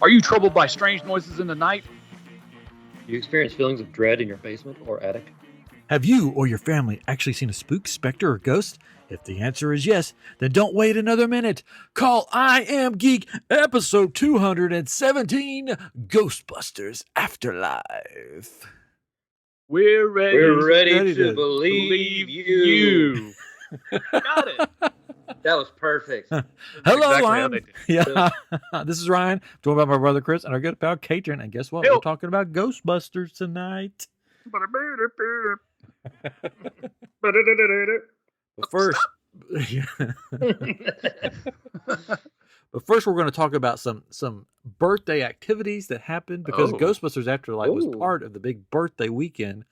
Are you troubled by strange noises in the night? Do you experience feelings of dread in your basement or attic? Have you or your family actually seen a spook, specter, or ghost? If the answer is yes, then don't wait another minute. Call iamGEEK episode 217, Ghostbusters Afterlife. We're ready, ready to believe you. Got it. That was perfect. Hello, exactly how I'm they did. yeah. This is Ryan, joined by my brother Chris and our good pal Katrin. And guess what? Yo. We're talking about Ghostbusters tonight. But first, but first, we're going to talk about some birthday activities that happened because Oh. Ghostbusters Afterlife was Ooh. part of the big birthday weekend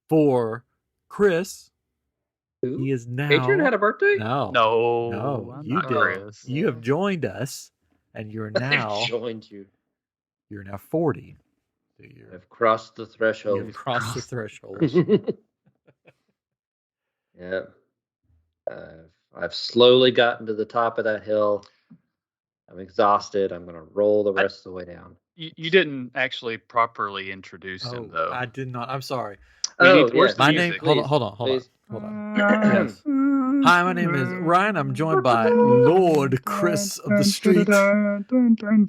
for Chris. Who? He is now. Adrian had a birthday? No, No, I'm you not did. Chris. You have joined us, and you're now I've joined you. you're now 40. So I've crossed the threshold. you've crossed the threshold. Yeah. I've slowly gotten to the top of that hill. I'm exhausted. I'm going to roll the rest of the way down. You didn't actually properly introduce him, though. I did not. I'm sorry. Where's the My music? name. Hold on. Please. Yes. Hi, my name is Ryan. I'm joined by Lord Chris of the Street and Katrin.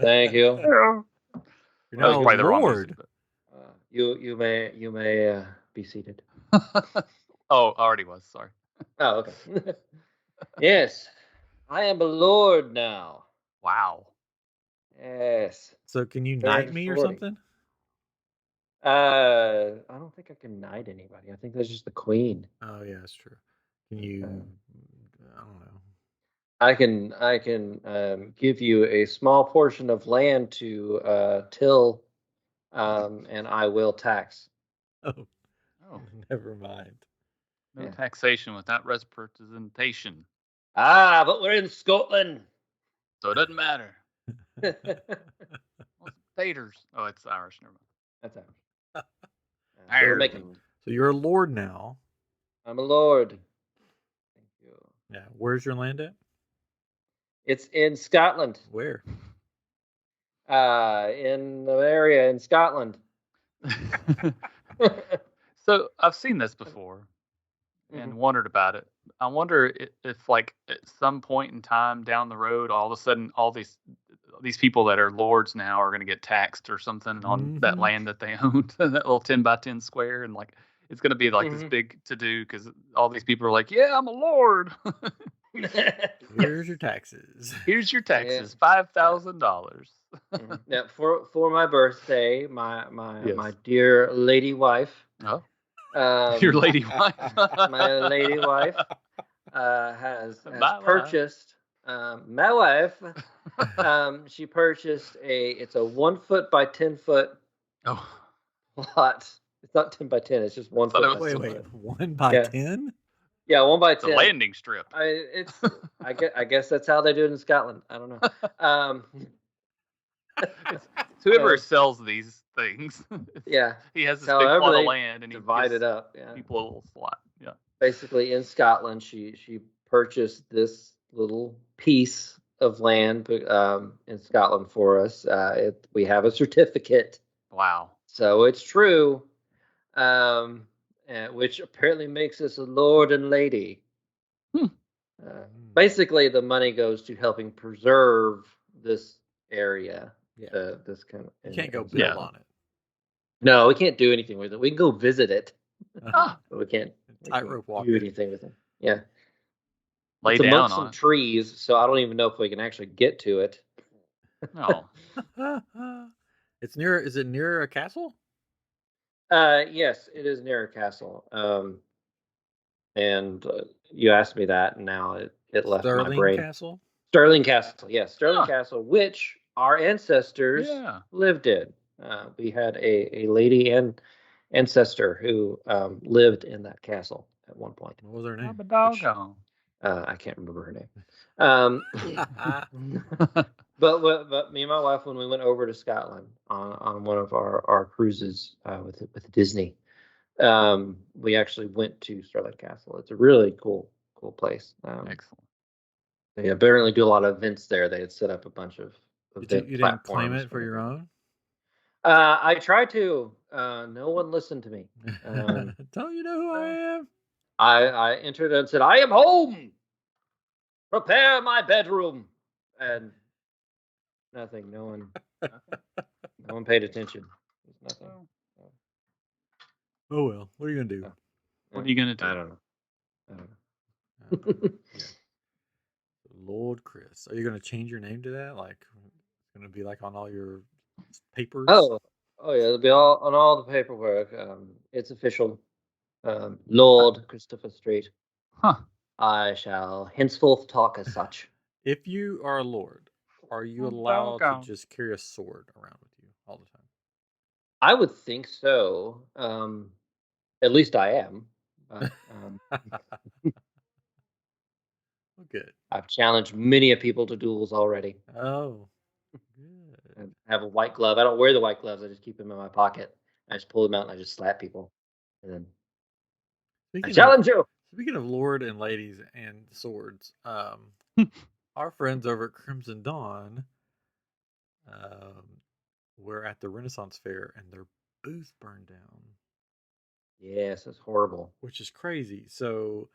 Thank you. You're That was now probably the wrong Lord. music, You may be seated. but- Oh, already was. Sorry. Oh, okay. Yes, I am a lord now. Wow. Yes. So can you Very knight me or 40. something? I don't think I can knight anybody. I think that's just the queen. Oh yeah, that's true. Can you? I don't know. I can give you a small portion of land to till, and I will tax. Oh, Oh, never mind. no Yeah. taxation without representation. Ah, but we're in Scotland. So it doesn't matter. Well, it's taters. Oh, it's Irish. Never mind. That's Irish. We're Ireland. making. So you're a lord now. I'm a lord. Thank you. Yeah. Where's your land at? It's in Scotland. Where? In the area in Scotland. So I've seen this before and wondered about it. I wonder if, like, at some point in time down the road, all of a sudden, all these people that are lords now are going to get taxed or something on that Mhm. land that they owned, that little 10 by 10 square, and like it's going to be like this Mhm. big to do because all these people are like, "Yeah, I'm a lord. Here's your taxes. Here's your taxes, $5,000." Now, for my birthday, my Yes. dear lady wife, Oh, um, your lady wife. my lady wife has My wife. purchased my wife. She purchased it's a 1 foot by 10 foot Oh, plot. It's not 10 by 10. It's just 1 thought foot. it was by Wait, 10 wait. foot. 1 by Yeah. 10? Yeah, 1 by it's a 10. landing strip. I guess that's how they do it in Scotland. I don't know. It's whoever sells these things. Yeah. He has this big However plot of they land and he divide gives it up. Yeah. people a little slot. Yeah. Basically, in Scotland, she purchased this little piece of land in Scotland for us. We have a certificate, Wow. so it's true, which apparently makes us a lord and lady. Hmm. Basically, the money goes to helping preserve this area. Yeah. This kind of. You can't go build Yeah. on it. No, we can't do anything with it. We can go visit it, Ah, but we can't Tightrope walk do it. anything with it. Yeah. lay It's down amongst on some it. trees, so I don't even know if we can actually get to it. No. It's near. Is it near a castle? Yes, it is near a castle. And you asked me that, and now it left my Sterling brain. Castle. Sterling Castle, yes, Sterling Huh. Castle, which our ancestors Yeah. lived in. We had a lady and ancestor who lived in that castle at one point. What was her name? I'm a doggone. I can't remember her name. But me and my wife, when we went over to Scotland on one of our cruises with Disney, we actually went to Stirling Castle. It's a really cool place. Excellent. They apparently do a lot of events there. They had set up a bunch of event You didn't claim platforms it for your own? I tried to. No one listened to me. Don't you know who I am? I entered and said, "I am home. Prepare my bedroom," and nothing. No one paid attention. There's nothing. Oh well, what are you gonna do? What are you gonna do? I don't know. Yeah. Lord Chris, are you gonna change your name to that? Like, it's gonna be like on all your papers? Oh yeah, it'll be all on all the paperwork. It's official. Lord Christopher Street. Huh. I shall henceforth talk as such. If you are a lord, are you allowed to just carry a sword around with you all the time? I would think so. At least I am. But, Good. I've challenged many people to duels already. Oh, good. I have a white glove. I don't wear the white gloves. I just keep them in my pocket. I just pull them out and I just slap people. And then I challenge you. Speaking of lord and ladies and swords, our friends over at Crimson Dawn were at the Renaissance Fair and their booth burned down. Yes, it's horrible. Which is crazy. So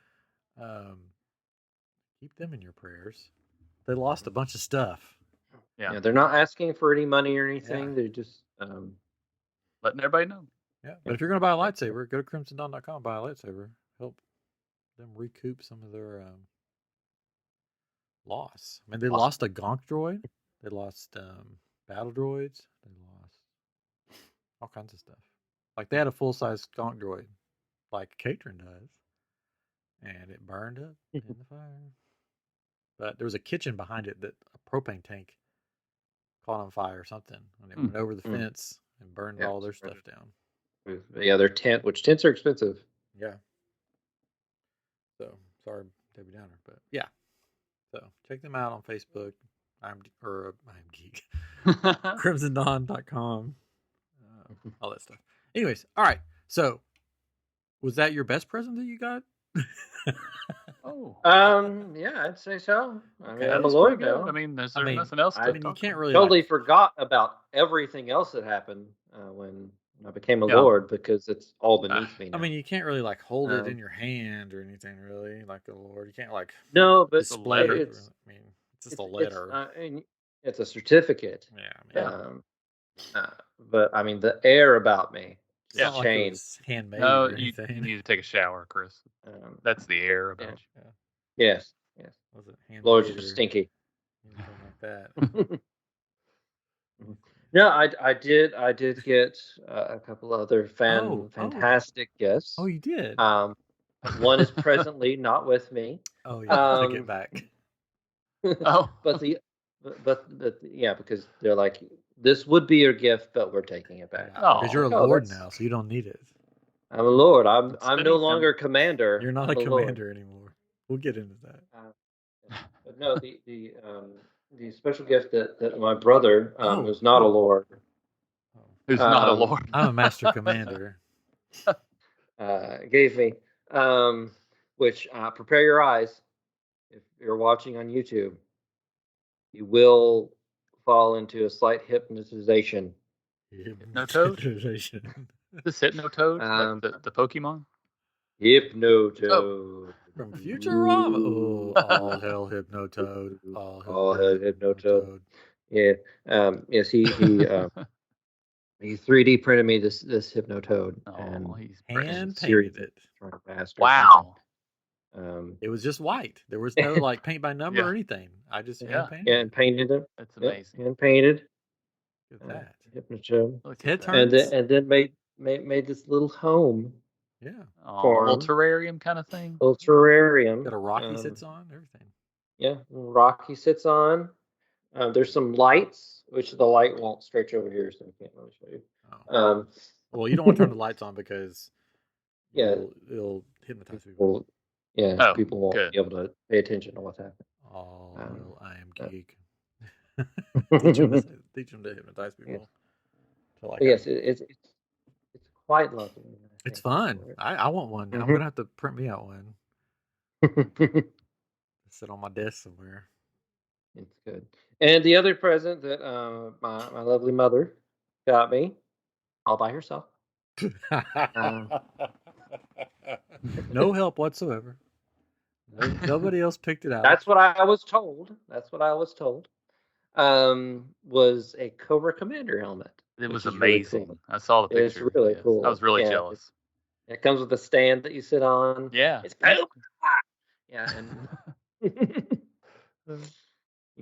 keep them in your prayers. They lost a bunch of stuff. Yeah, they're not asking for any money or anything. Yeah. They're just letting everybody know. Yeah, but if you're going to buy a lightsaber, go to crimsondawn.com, buy a lightsaber. Help them recoup some of their loss. I mean, they lost a gonk droid. They lost battle droids. They lost all kinds of stuff. Like, they had a full-size gonk droid, like Katrin does, and it burned up in the fire. But there was a kitchen behind it that a propane tank caught on fire or something, and it went over the fence and burned all their stuff down. Yeah, their tent, which tents are expensive. Yeah. So, sorry, Debbie Downer, but yeah. So, check them out on Facebook. iamGEEK. crimsondawn.com. All that stuff. Anyways, all right. So, was that your best present that you got? Yeah, I'd say so. I mean, I'm a lawyer now. I mean, there's nothing else. You can't really forgot about everything else that happened when I became a lord because it's all beneath me now. I mean, you can't really like hold it in your hand or anything, really, like a lord. You can't like display it. I mean, it's just a letter. It's a certificate. Yeah. But I mean, the air about me. Yeah, changed. Like handmade. No, you need to take a shower, Chris. That's the air about you. Yes. Was it handmade? Lords are stinky. Like that. No, I did get a couple other fantastic gifts. Oh, you did. One is presently not with me. Oh, yeah. Take it back. but yeah, because they're like, this would be your gift, but we're taking it back. Because you're a lord now, so you don't need it. I'm a lord. I'm no longer commander. You're not a commander anymore. We'll get into that. But no, the special gift that my brother, who's not a lord, who's not a lord, I'm a master commander, gave me, which prepare your eyes. If you're watching on YouTube, you will fall into a slight hypnotization. Hypnotoad? This Hypnotoad? The Pokemon? Hypnotoad. From Futurama. Oh, all hell Hypnotoad. All hell Hypnotoad. Yeah. Yes, he 3D printed me this Hypnotoad. And he's hand painted it. Wow. It was just white. There was no like paint by number or anything. I just hand painted. Yeah, and painted it. That's amazing. Hand painted. Look at that. Hypnotoad. Head turns. And then made this little home. Yeah. Little terrarium kind of thing. Little terrarium. Got a rock he sits on, everything. Yeah, rock he sits on. There's some lights, which the light won't stretch over here, so I can't really show you. Oh. Well, you don't want to turn the lights on because it'll hypnotize people. Yeah, people won't be able to pay attention to what's happening. Oh, iamGEEK. Teach them to hypnotize people. Yes, it's quite lovely. It's fun. I want one. I'm gonna have to print me out one. Sit on my desk somewhere. It's good. And the other present that my lovely mother got me, all by herself. No help whatsoever. Nobody else picked it out. That's what I was told. That's what I was told. Was a Cobra Commander helmet. It was is really amazing. cool. I saw the It's picture. really yes. cool. I was really Yeah, jealous. It comes with a stand that you sit on. Yeah. It's Cobra. Yeah, and you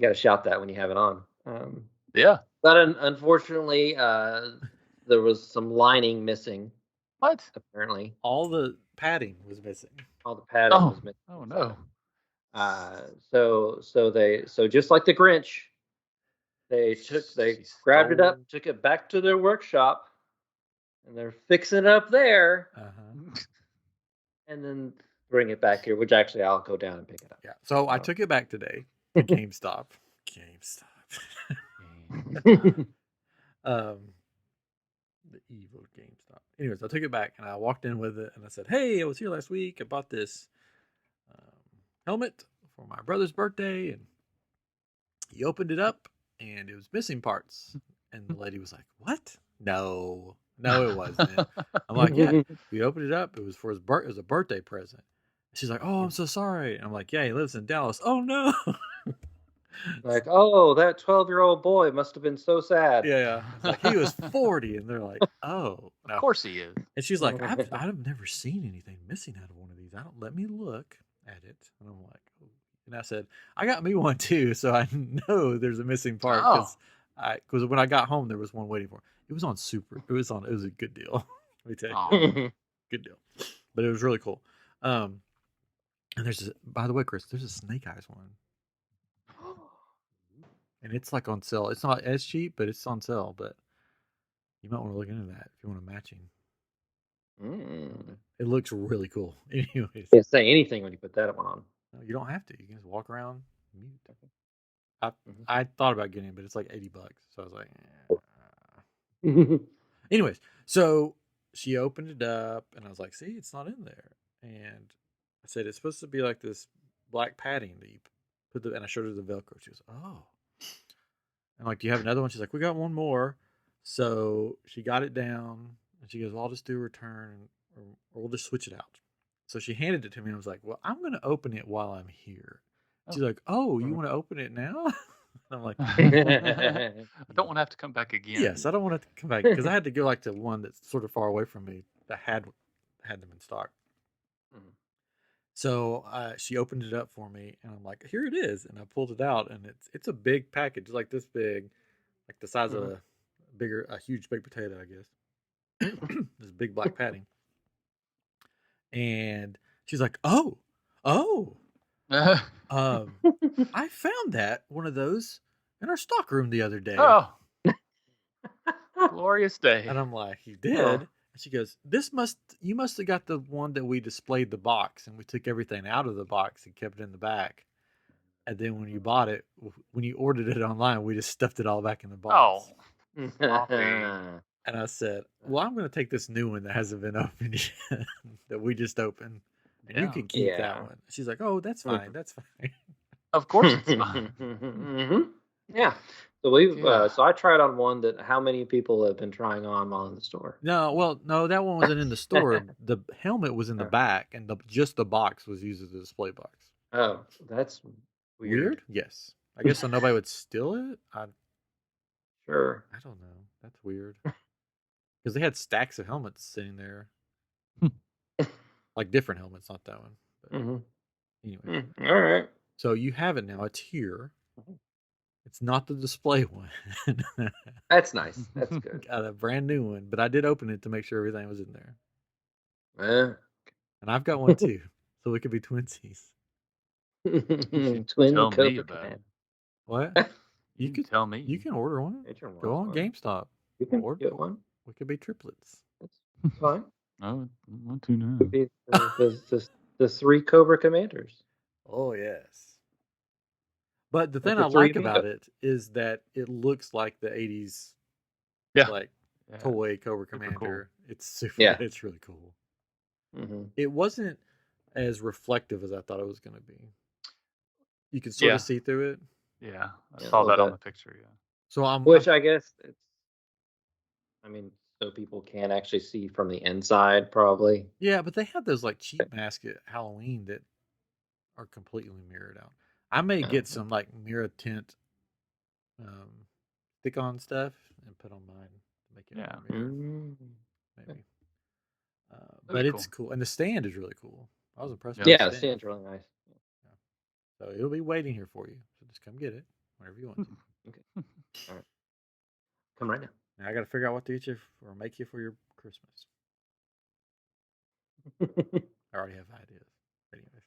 got to shout that when you have it on. Yeah. But unfortunately, there was some lining missing. What? Apparently, all the padding was missing. all the padding was missing. Oh no. So just like the Grinch, they grabbed it up, took it back to their workshop, and they're fixing it up there, and then bring it back here. Which actually, I'll go down and pick it up. Yeah. So I took it back today to GameStop. The evil GameStop. Anyways, I took it back and I walked in with it and I said, "Hey, I was here last week. I bought this helmet for my brother's birthday." And he opened it up and it was missing parts. And the lady was like, "What? No, it wasn't." I'm like, "Yeah." We opened it up. It was for his it was a birthday present. She's like, "Oh, I'm so sorry." And I'm like, "Yeah, he lives in Dallas." "Oh no." Like, oh, that 12-year-old boy must have been so sad. Yeah. Like, he was 40, and they're like, "Oh, no." Of course he is. And she's like, I've never seen anything missing out of one of these. Let me look at it. And I'm like, oh. And I said, I got me one too, so I know there's a missing part because when I got home there was one waiting for me. It was on it was a good deal. Let me tell you, good deal. But it was really cool. And by the way, Chris, there's a Snake Eyes one. And it's like on sale. It's not as cheap, but it's on sale. But you might want to look into that if you want a matching. It looks really cool. Anyways, can't say anything when you put that one on. No, you don't have to. You can just walk around mute. I thought about getting it, but it's like $80. So I was like, Anyways, so she opened it up, and I was like, "See, it's not in there." And I said, "It's supposed to be like this black padding that you put and I showed her the Velcro. She goes, "Oh." I'm like, "Do you have another one?" She's like, "We got one more." So she got it down, and she goes, "Well, I'll just do a return, or we'll just switch it out." So she handed it to me, and I was like, "Well, I'm going to open it while I'm here." She's like, "Oh, you want to open it now?" I'm like, I don't want to have to come back again. Yes, I don't want to come back because I had to go to one that's sort of far away from me that had them in stock. So she opened it up for me, and I'm like, "Here it is," and I pulled it out, and it's a big package, like this big, like the size of a huge baked potato, I guess. This big black padding, and she's like, "Oh, I found one of those in our stock room the other day." Oh, glorious day! And I'm like, "You did?" And she goes, you must have got the one that we displayed the box, and we took everything out of the box and kept it in the back. And then when you bought it, when you ordered it online, we just stuffed it all back in the box. Oh. And I said, "Well, I'm going to take this new one that hasn't been opened yet, that we just opened, and you can keep that one." She's like, "Oh, that's fine. That's fine." Of course it's fine. Yeah. So so I tried on one that how many people have been trying on while in the store? No, that one wasn't in the store. The helmet was in the back, and just the box was used as a display box. Oh, that's weird. Yes, I guess so. Nobody would steal it. Sure. I don't know. That's weird. Because they had stacks of helmets sitting there, like different helmets, not that one. But anyway, all right. So you have it now. It's here. It's not the display one. That's nice. That's good. Got a brand new one, but I did open it to make sure everything was in there. And I've got one too, so we could be twinsies. Twin tell me Cobra about Command. it. What? You can tell me. You can order one. Go on GameStop. You can get one. We could be triplets. That's fine. Oh, 1, 2, 9. Could be the 3 Cobra Commanders. Oh yes. But the thing I like about it is that it looks like the 80s, toy Cobra Commander. Cool. It's super. Yeah. It's really cool. It wasn't as reflective as I thought it was going to be. You can sort Yeah. of see through it. Yeah, I Yeah, a saw little that on bit. the picture. Yeah. So I'm Which I guess it's. I mean, so people can actually see from the inside, probably. yeah, but they have those like cheap masks at Halloween that are completely mirrored out. I may get some like mirror tint stick on stuff and put on mine to make it Yeah. more mirror, Mm. maybe. That'd But be it's cool, and the stand is really cool. I was impressed Yeah. with Yeah, the the stand. stand's really nice. So it'll be waiting here for you. So just come get it whenever you want to. Okay. All right. Come right now. Now I got to figure out what to get you or make you for your Christmas. I already have ideas. Anyways,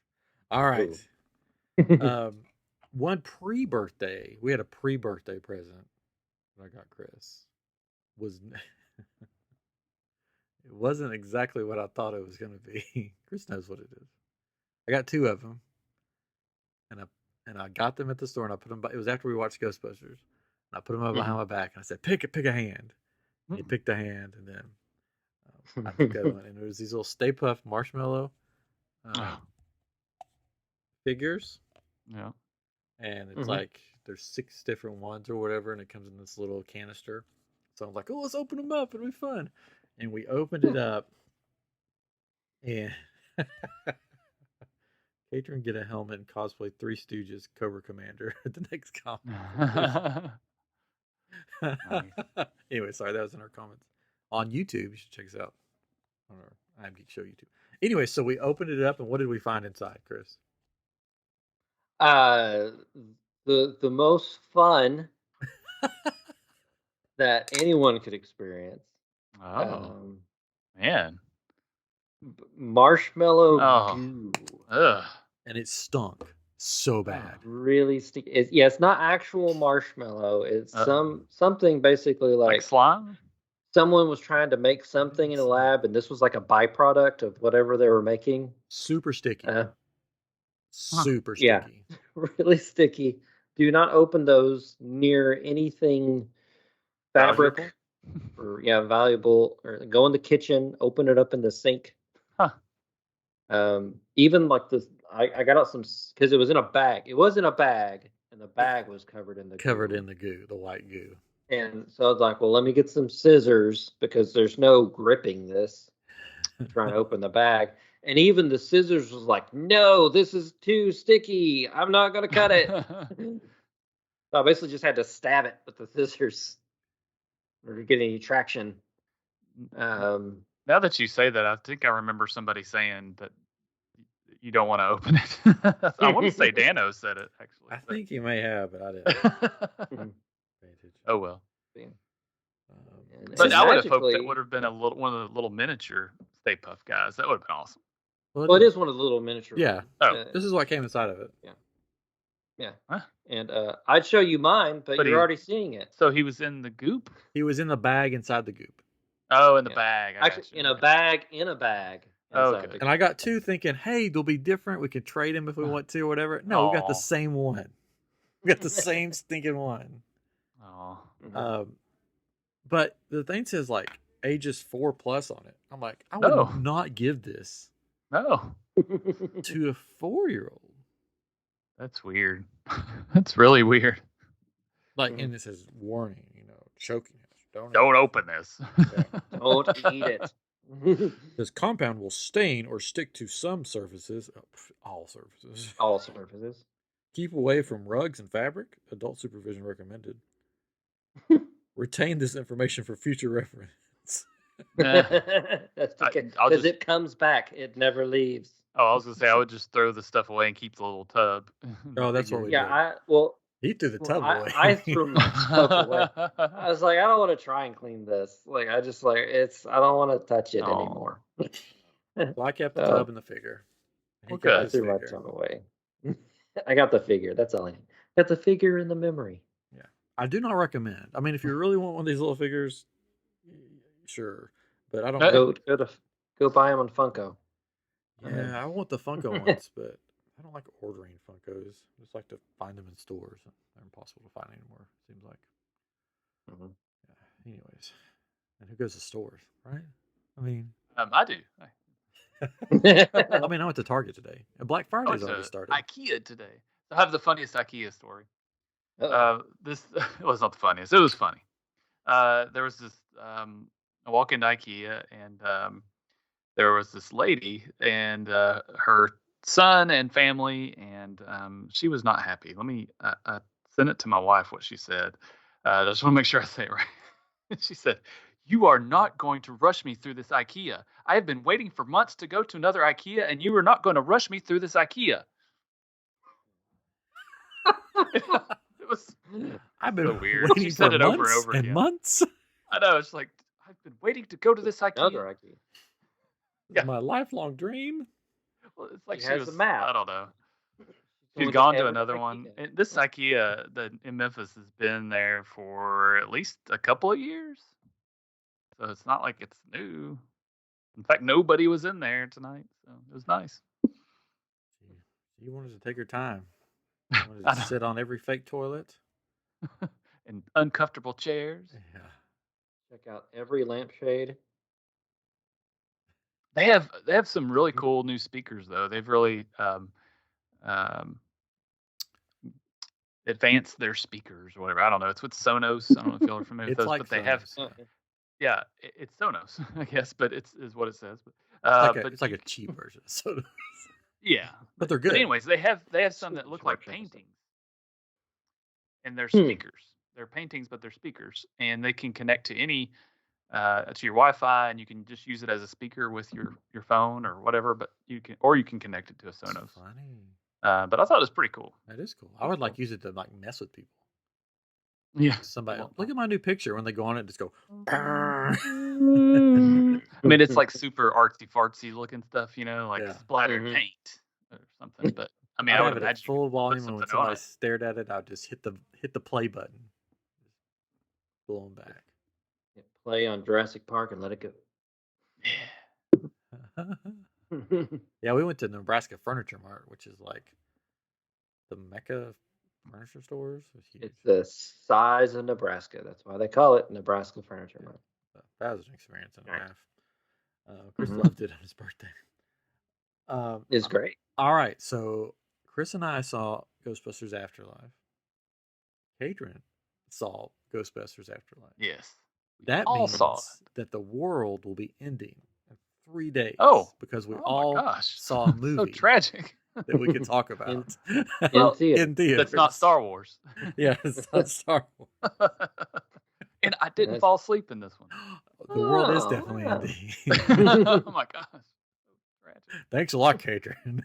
all right. One pre-birthday, we had a pre-birthday present that I got Chris. Was it wasn't exactly what I thought it was going to be. Chris knows what it is. I got 2 of them, and I got them at the store, and I put them. It was after we watched Ghostbusters. And I put them up behind my back, and I said, "Pick a hand." And he picked a hand, and then I picked the other one, and it was these little Stay Puft Marshmallow figures. Yeah. And it's like there's 6 different ones or whatever, and it comes in this little canister. So I'm like, oh, let's open them up. It'll be fun. And we opened it up, and Catherine get a helmet and cosplay 3 Stooges Cobra Commander at the next comic. Nice. Anyway, sorry, that was in our comments. On YouTube, you should check us out on our iamGEEK Show YouTube. Anyway, so we opened it up, and what did we find inside, Chris? The most fun that anyone could experience. Oh, man. Marshmallow goo. Ugh. And it stunk so bad. Really sticky. It's not actual marshmallow. It's something basically Like slime? someone was trying to make something in a lab, and this was like a byproduct of whatever they were making. Super sticky. Super sticky. Yeah, really sticky. Do not open those near anything fabric or valuable, or go in the kitchen, open it up in the sink. Even like this, I got out some, because it was in a bag. It was in a bag, and the bag was covered in the goo, the white goo. And so I was like, well, let me get some scissors, because there's no gripping this. Trying to open the bag. And even the scissors was like, no, this is too sticky. I'm not going to cut it. So I basically just had to stab it with the scissors or to get any traction. Now that you say that, I think I remember somebody saying that you don't want to open it. I want to say Dano said it, actually. I think you may have, but I didn't. Oh, well. But But I would have hoped that would have been one of the little miniature Stay Puft guys. That would have been awesome. Well, it is one of the little miniature. Yeah. This is what came inside of it. Yeah. Huh? And I'd show you mine, but you're already seeing it. So he was in the goop? He was in the bag inside the goop. Oh, in the bag. Actually, in a bag. Oh, okay. And I got 2 thinking, hey, they'll be different. We can trade them if we want to or whatever. No, we got the same one. We got the same stinking one. Oh. But the thing says like ages 4+ on it. I'm like, I would not give this to a 4-year-old. That's weird. That's really weird. Like, and it says warning, choking. Don't open this. Don't eat it. This compound will stain or stick to some surfaces. All surfaces. All surfaces. Keep away from rugs and fabric. Adult supervision recommended. Retain this information for future reference. That's because it comes back. It never leaves. Oh, I was going to say, I would just throw the stuff away and keep the little tub. Oh, that's what we did. He threw the tub away. I threw my stuff away. I was like, I don't want to try and clean this. Like, I just I don't want to touch it anymore. Well, I kept the tub and the figure. Okay, I threw my tub away. I got the figure. That's all I need. Got the figure and the memory. Yeah, I do not recommend. I mean, if you really want one of these little figures, sure, but I don't. Go buy them on Funko. Yeah, I want the Funko ones, but I don't like ordering Funkos. I just like to find them in stores. They're impossible to find anymore, seems like. Yeah, anyways. And who goes to stores, right? I mean... I do. I mean, I went to Target today. And Black Friday's already started. IKEA today. I have the funniest IKEA story. Uh-oh. This it was not the funniest. It was funny. There was this. I walk into IKEA and there was this lady and her son and family, and she was not happy. I sent it to my wife what she said. I just want to make sure I say it right. She said, "You are not going to rush me through this IKEA. I have been waiting for months to go to another IKEA, and you are not going to rush me through this IKEA." It was I've been so weird. She waiting said for it over and months over and again. months. I know. It's like, I've been waiting to go to this Another IKEA. IKEA. It's my lifelong dream. Well, it's like She she has was. the map. I don't know. Going She's to gone to every another IKEA. one. And this IKEA that in Memphis has been there for at least a couple of years, so it's not like it's new. In fact, nobody was in there tonight, so it was nice. She wanted to take her time. She wanted I to know. sit on every fake toilet. And uncomfortable chairs. Yeah. Check out every lampshade. They have some really cool new speakers though. They've really um, advanced their speakers or whatever. I don't know. It's with Sonos. I don't know if y'all are familiar with It's those, like but they have. Sonos, yeah. Yeah, it's Sonos, I guess, but is what it says. It's like you a cheap version of Sonos. Yeah, But they're good. But anyways, they have some that look like Version of paintings, and they're speakers. They're paintings, but they're speakers, and they can connect to any to your Wi-Fi, and you can just use it as a speaker with your phone or whatever. But you can connect it to a Sonos. Funny. But I thought it was pretty cool. That is cool. I would like use it to like mess with people. Yeah. Somebody look at my new picture when they go on it, just go. I mean, it's like super artsy fartsy looking stuff, like Yeah. splattered paint or something. But I mean, I'd I would have it at imagine you full could put volume, and when something on somebody it. stared at it, I'd just hit the play button. Blow them back. Play on Jurassic Park and let it go. Yeah, we went to Nebraska Furniture Mart, which is like the Mecca furniture stores. It's the size of Nebraska. That's why they call it Nebraska Furniture Mart. That was an experience and a Right. half. Chris loved it on his birthday. It's great. All right, so Chris and I saw Ghostbusters Afterlife. Hadrian saw Ghostbusters Afterlife. Yes. That all means saw it. that the world will be ending in 3 days. Oh, because we my all gosh. saw a movie So tragic. that we could talk about In theater. in theaters. That's not Star Wars. Yeah, it's not Star Wars. And I didn't fall asleep in this one. The world is Oh, definitely yeah. ending. Oh my gosh. So tragic. Thanks a lot, Hadrian.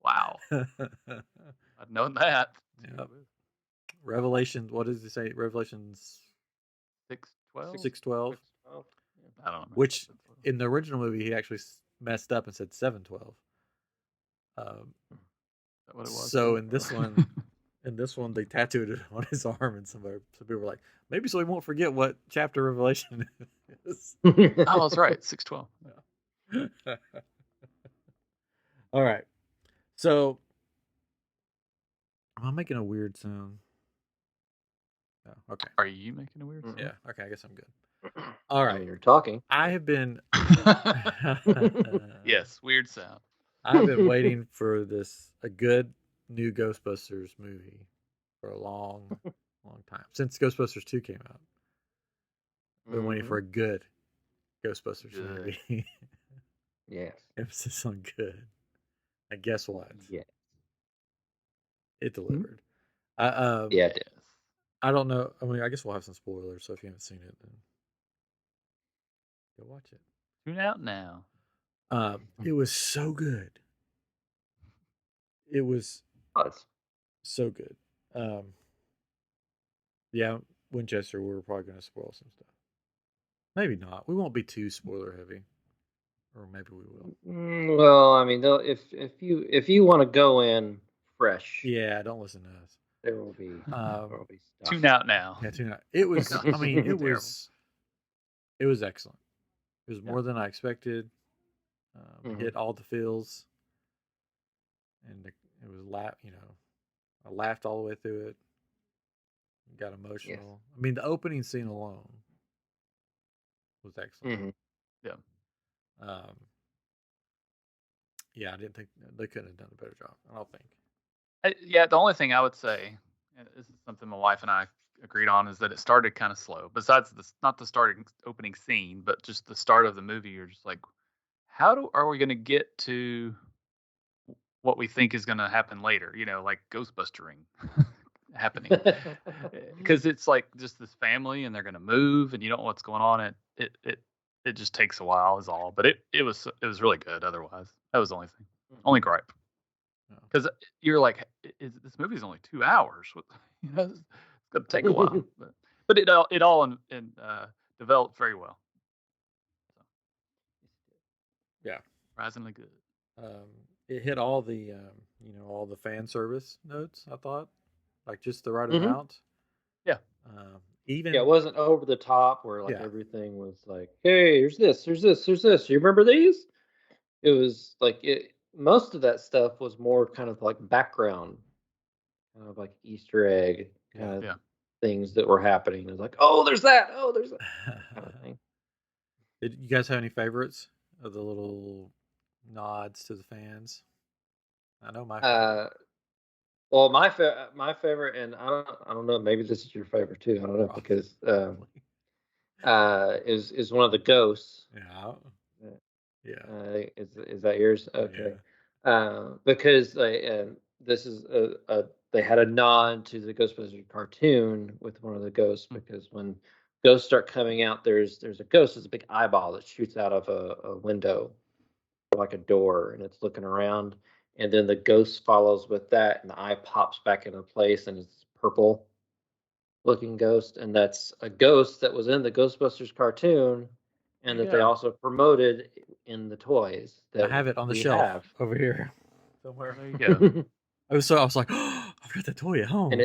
Wow. I'd known that. Yep. Revelation, what does it say? Revelations 6:12. 6:12. I don't know. Which in the original movie he actually messed up and said 7:12. Is that what it was? So in this one, they tattooed it on his arm, and some people were like, maybe so he won't forget what chapter Revelation is. Oh, that's right. 6:12. Yeah. All right. So, am I making a weird sound? Oh, okay. Are you making a weird sound? Yeah. Okay. I guess I'm good. All right. You're talking. I have been. Yes, weird sound. I've been waiting for a good new Ghostbusters movie for a long time, since Ghostbusters 2 came out. I've been waiting for a good Ghostbusters movie. Yes. Emphasis on good. And guess what? Yeah. It delivered. Yeah, it did. I don't know. I mean, I guess we'll have some spoilers, so if you haven't seen it, then go watch it. Tune out now. It was so good. It was so good. Yeah, Winchester, we're probably going to spoil some stuff. Maybe not. We won't be too spoiler heavy, or maybe we will. Well, I mean, if you want to go in fresh, yeah, don't listen to us. there will be stuff. Tune out now. Yeah, tune out. It was. I mean, it was. It was excellent. It was more than I expected. Hit all the feels, and it was I laughed all the way through it. Got emotional. Yes. I mean, the opening scene alone was excellent. Yeah. Yeah, I didn't think they couldn't have done a better job. I don't think. Yeah, the only thing I would say, and this is something my wife and I agreed on, is that it started kind of slow. Besides this, not the starting opening scene, but just the start of the movie. You're just like, are we going to get to what we think is going to happen later? Like Ghostbustering happening, because it's like just this family, and they're going to move, and you don't know what's going on. It just takes a while, is all. But it was really good. Otherwise, that was the only thing, only gripe. Because you're like, this movie's only 2 hours. It's gonna take a while, but it all developed very well. Yeah, Surprisingly good. It hit all the all the fan service notes. I thought, like just the right amount. Yeah. Even it wasn't over the top where like Yeah. everything was like, hey, here's this, here's this, here's this. You remember these? It was like most of that stuff was more kind of like background, kind of like Easter egg kind of things that were happening. It was like, oh, there's that. Oh, there's that kind of thing. Did you guys have any favorites of the little nods to the fans? I know my favorite. Well, my favorite, and I don't know, maybe this is your favorite too. I don't know because is one of the ghosts. Yeah. Yeah. Is that yours? Okay. Yeah. Because this is they had a nod to the Ghostbusters cartoon with one of the ghosts, because when ghosts start coming out, there's a ghost. It's a big eyeball that shoots out of a window, like a door, and it's looking around, and then the ghost follows with that, and the eye pops back into place, and it's purple looking ghost, and that's a ghost that was in the Ghostbusters cartoon, and that they also promoted in the toys that I have it on the we shelf have over here somewhere. There you go. I was like, oh, I've got the toy at home. And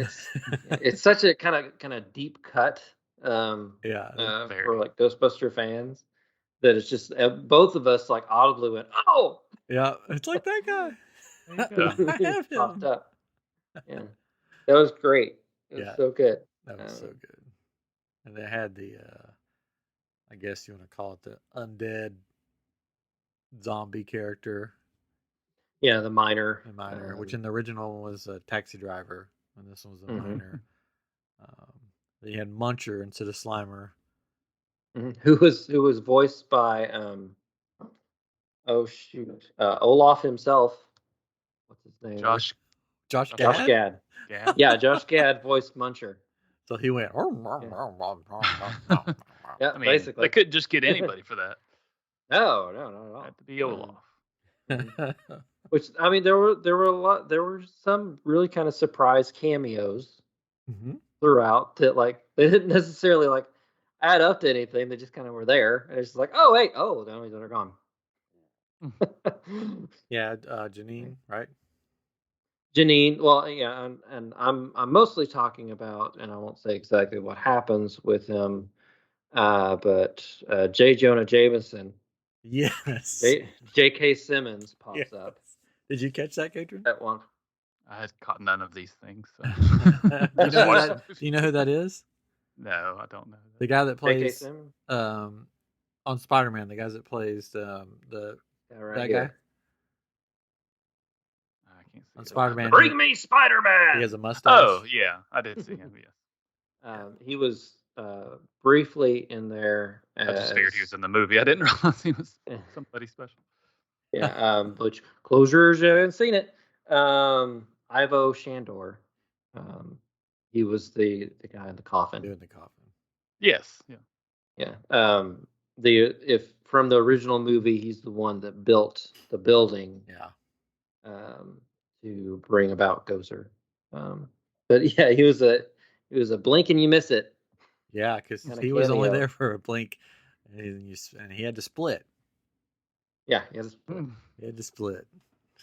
it's such a kind of deep cut for like Ghostbuster fans, that it's just both of us like audibly went, oh yeah, it's like that guy. I have him. Popped up. Yeah, that was great. It was so good. That was so good. And they had the I guess you want to call it the undead zombie character. Yeah, the miner. The miner, which in the original was a taxi driver, and this one was a miner. They had Muncher instead of Slimer. Who was voiced by Olaf himself. What's his name? Josh Gad. Yeah, Josh Gad voiced Muncher. So he went. Yeah, I mean, basically. they couldn't just get anybody for that. No, not at all. It had to be Olaf. Which, I mean, there were some really kind of surprise cameos throughout that, like, they didn't necessarily like add up to anything. They just kind of were there, and it's just like, oh wait, oh, the only are gone. Yeah, Janine, right? Janine, well, yeah, and I'm mostly talking about, and I won't say exactly what happens with him, but J. Jonah Jameson. Yes. J.K. Simmons pops up. Did you catch that, Catherine? That one. I had caught none of these things. So. Do you know who that is? No, I don't know. The guy that plays J.K. Simmons? On Spider-Man, the guy that plays that guy. I can't see on Spider-Man. Bring me Spider-Man! He has a mustache. Oh, yeah. I did see him, yes. He was briefly in there. I just figured he was in the movie. I didn't realize he was somebody special. Yeah, Butch Closures, you haven't seen it. Ivo Shandor. He was the guy in the coffin. Doing the coffin. Yes. Yeah. If from the original movie, he's the one that built the building. Yeah. To bring about Gozer. But yeah, he was a blink and you miss it. Yeah, because he was only there for a blink, and he had to split. Yeah, he had to split.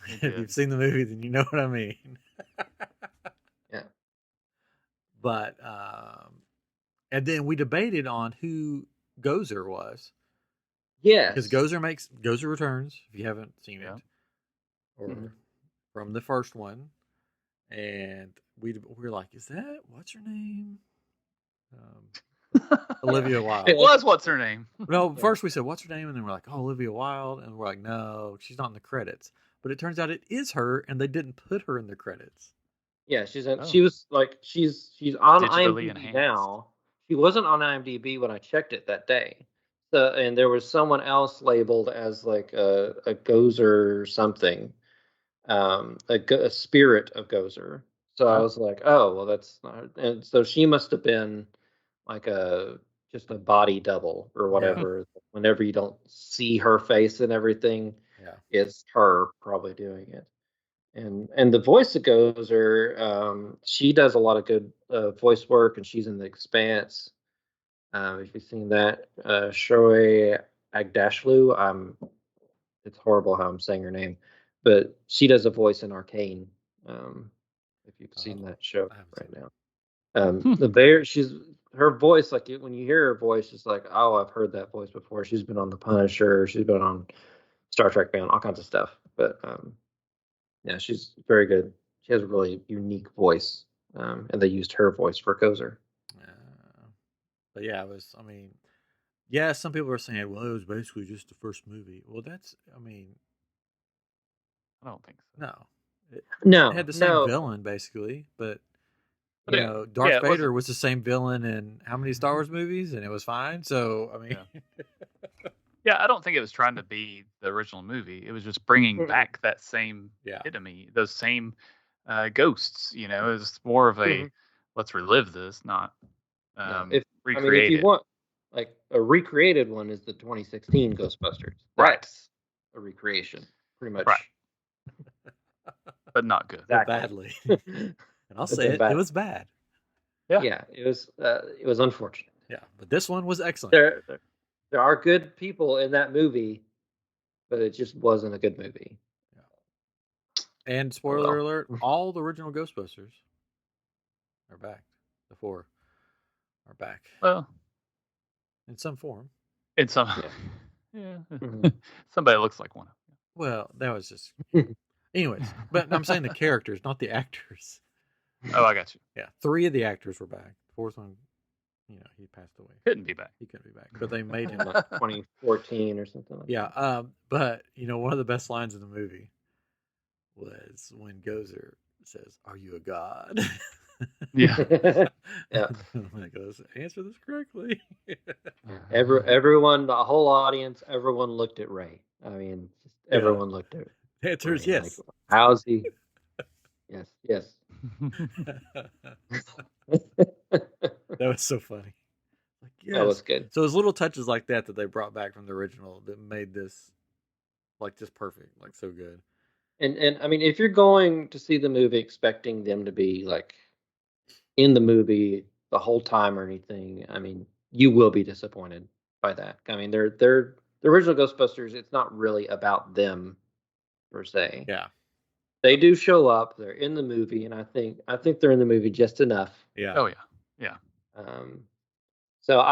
If you've seen the movie, then you know what I mean. Yeah. But and then we debated on who Gozer was. Yes. Because Gozer returns, if you haven't seen it. Or from the first one. And we were like, is that what's her name? Olivia Wilde. It was what's her name? No, first we said, what's her name? And then we're like, oh, Olivia Wilde. And we're like, no, she's not in the credits. But it turns out it is her, and they didn't put her in the credits. Yeah, she's Oh. she was like she's on Digitally IMDb enhanced. now. She wasn't on IMDb when I checked it that day. So, and there was someone else labeled as like a Gozer or something, a spirit of Gozer. So I was like, oh well, that's not. And so she must have been like just a body double or whatever. Whenever you don't see her face and everything, it's her probably doing it. And the voice of Gozer, she does a lot of good voice work, and she's in The Expanse. If you've seen that, Shoei Agdashlu, it's horrible how I'm saying her name, but she does a voice in Arcane. If you've seen that show right now, the bear, her voice, like when you hear her voice, it's like, oh, I've heard that voice before. She's been on The Punisher, she's been on Star Trek, been on all kinds of stuff, but yeah, she's very good. She has a really unique voice, and they used her voice for Gozer. But yeah, it was. I mean, yeah, some people are saying, well, it was basically just the first movie. Well, that's. I mean, I don't think so. No, it had the same villain basically, but you know, Darth Vader was the same villain in how many Star Wars movies, and it was fine. So I mean, yeah, I don't think it was trying to be the original movie. It was just bringing back that same epitome, those same ghosts. You know, it was more of a let's relive this, not recreate if you want like a recreated one, is the 2016 Ghostbusters. That's a recreation, pretty much. Right. But not good. Exactly. Badly. And I'll say it was bad. Yeah, it was unfortunate. Yeah, but this one was excellent. There are good people in that movie, but it just wasn't a good movie. Yeah. And spoiler alert, all the original Ghostbusters are back. The 4 are back. Well, in some form. In some somebody looks like one. Well, that was just anyways, but I'm saying the characters, not the actors. Oh, I got you. Yeah, 3 of the actors were back. The 4th one, you know, he passed away. Couldn't be back. He couldn't be back, but they made him like 2014 or something like that. But you know, one of the best lines in the movie was when Gozer says, "Are you a god?" Yeah. Goes, answer this correctly. Everyone, the whole audience, everyone looked at Ray. I mean, everyone looked at. The answer is yes. Like, how's he? Yes. That was so funny. Like, yes. That was good. So it's little touches like that they brought back from the original that made this like just perfect, like so good. And I mean, if you're going to see the movie expecting them to be like in the movie the whole time or anything, I mean, you will be disappointed by that. I mean, they're the original Ghostbusters. It's not really about them per se. Yeah. They do show up. They're in the movie, and I think they're in the movie just enough. Yeah. Oh yeah. So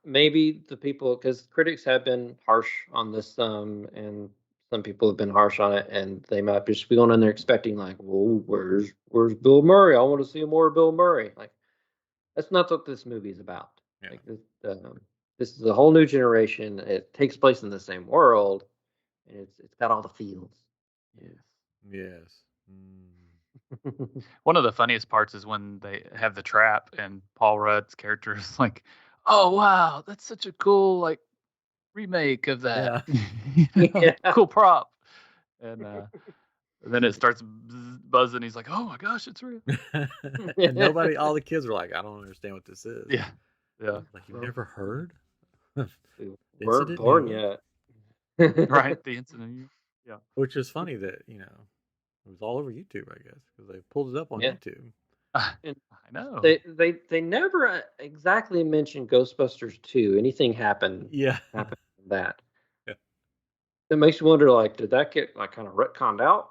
maybe the people, because critics have been harsh on this, and some people have been harsh on it, and they might just be going in there expecting like, well, where's Bill Murray? I want to see more of Bill Murray. Like, that's not what this movie is about. Yeah. Like this is a whole new generation. It takes place in the same world, and it's got all the feels. Yes. One of the funniest parts is when they have the trap and Paul Rudd's character is like, "Oh wow, that's such a cool like remake of that, cool prop," and then it starts buzzing. He's like, "Oh my gosh, it's real!" And all the kids were like, "I don't understand what this is." Yeah. Like, you've never heard? We weren't born yet. Right, the incident. Yeah. Which is funny that, you know, it was all over YouTube, I guess, because they pulled it up on YouTube. And I know. They never exactly mentioned Ghostbusters 2. Anything happened? Happened from that. Yeah. It makes you wonder, like, did that get like kind of retconned out?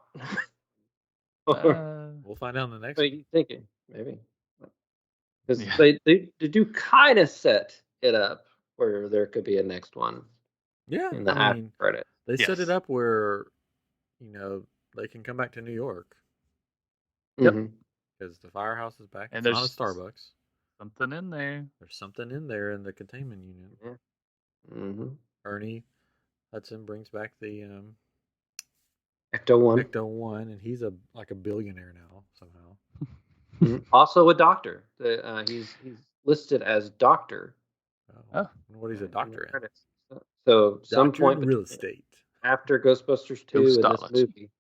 We'll find out in the next one. What are you thinking? Maybe. Because they do kind of set it up where there could be a next one. Yeah. In the after credit. They set it up where, you know, they can come back to New York. Yep. Because the firehouse is back. And it's not a Starbucks. Something in there. There's something in there in the containment unit. Yeah. Mm-hmm. Ernie Hudson brings back the Ecto-1. Ecto-1, and he's like a billionaire now somehow. Also a doctor. He's listed as doctor. Oh. What he's a doctor in? So some Doctor point in real estate. after Ghostbusters 2 in this Ghostology. movie,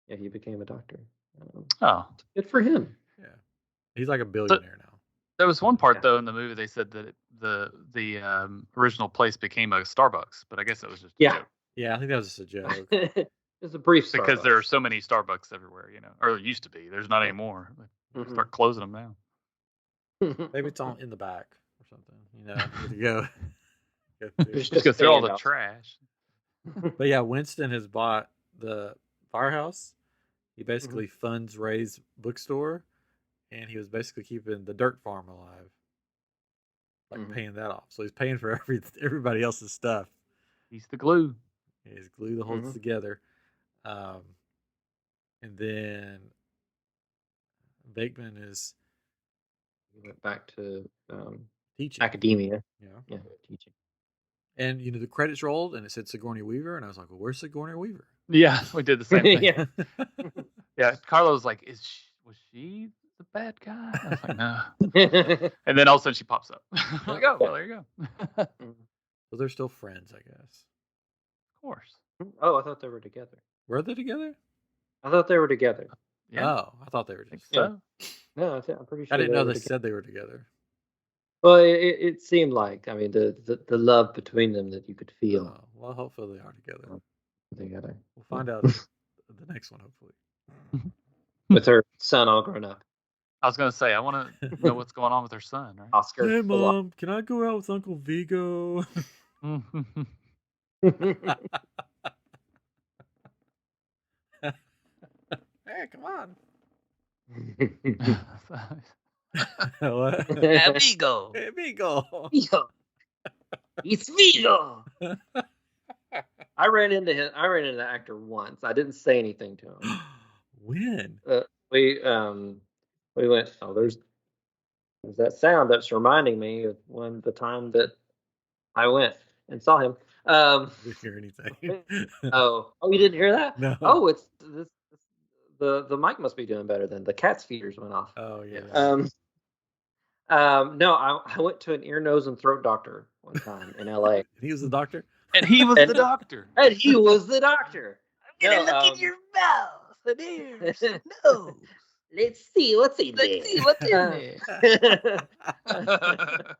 yeah, he became a doctor. Oh. Good for him. Yeah. He's like a billionaire now. There was one part though in the movie they said that the original place became a Starbucks, but I guess it was just a joke. Yeah, I think that was just a joke. It's a brief because Starbucks. there are so many Starbucks everywhere, or there used to be. There's not anymore. They start closing them now. Maybe it's all in the back or something. You go. Just go through all the trash. But yeah, Winston has bought the firehouse. He basically funds Ray's bookstore, and he was basically keeping the dirt farm alive, like paying that off. So he's paying for everybody else's stuff. He's the glue. He's glue that holds together. And then Bateman is. He went back to teaching. Academia. Yeah, teaching. And the credits rolled, and it said Sigourney Weaver, and I was like, "Well, where's Sigourney Weaver?" Yeah, we did the same thing. Yeah. Carla was like, was she the bad guy? I was like, no. And then all of a sudden she pops up. I'm like, oh, well, there you go. So they're still friends, I guess. Of course. Oh, I thought they were together. Were they together? I thought they were together. Yeah. Oh, I thought they were just. So. No, I'm pretty sure. I didn't know they said they were together. Well, it seemed like, I mean, the love between them that you could feel. Oh, well, hopefully they are together. Together. We'll find out the next one, hopefully. With her son all grown up. I was going to say, I want to know what's going on with her son, right? Oscar. Hey, Mom, can I go out with Uncle Vigo? Hey, come on. What? Hey, Vigo. Hey, Vigo. Vigo. It's Vigo. I ran into the actor once. I didn't say anything to him. When? We went. Oh, there's that sound that's reminding me of the time that I went and saw him. I didn't hear anything. Oh, you didn't hear that? No. Oh, it's this. The mic must be doing better than the cat's feeders went off. Oh yeah. No, I went to an ear, nose, and throat doctor one time in LA. He was the doctor? And he was the doctor. And he was the doctor. I'm gonna look in your mouth and ears and nose. Let's see what's in there. Let's see what's in there.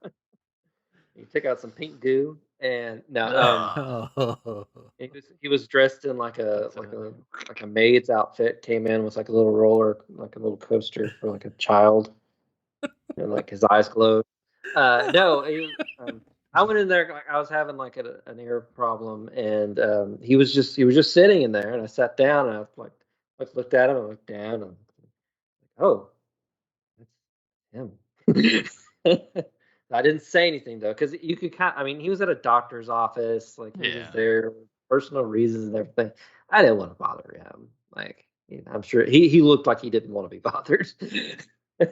He took out some pink goo and he was dressed in like a maid's outfit. Came in with like a little roller, like a little coaster for like a child, and like his eyes glowed. I went in there. Like, I was having like an ear problem, and he was just sitting in there, and I sat down and I looked at him and looked down and like, oh, that's him. I didn't say anything though, because you could he was at a doctor's office, like he was there for personal reasons and everything. I didn't want to bother him. Like, I'm sure he looked like he didn't want to be bothered. I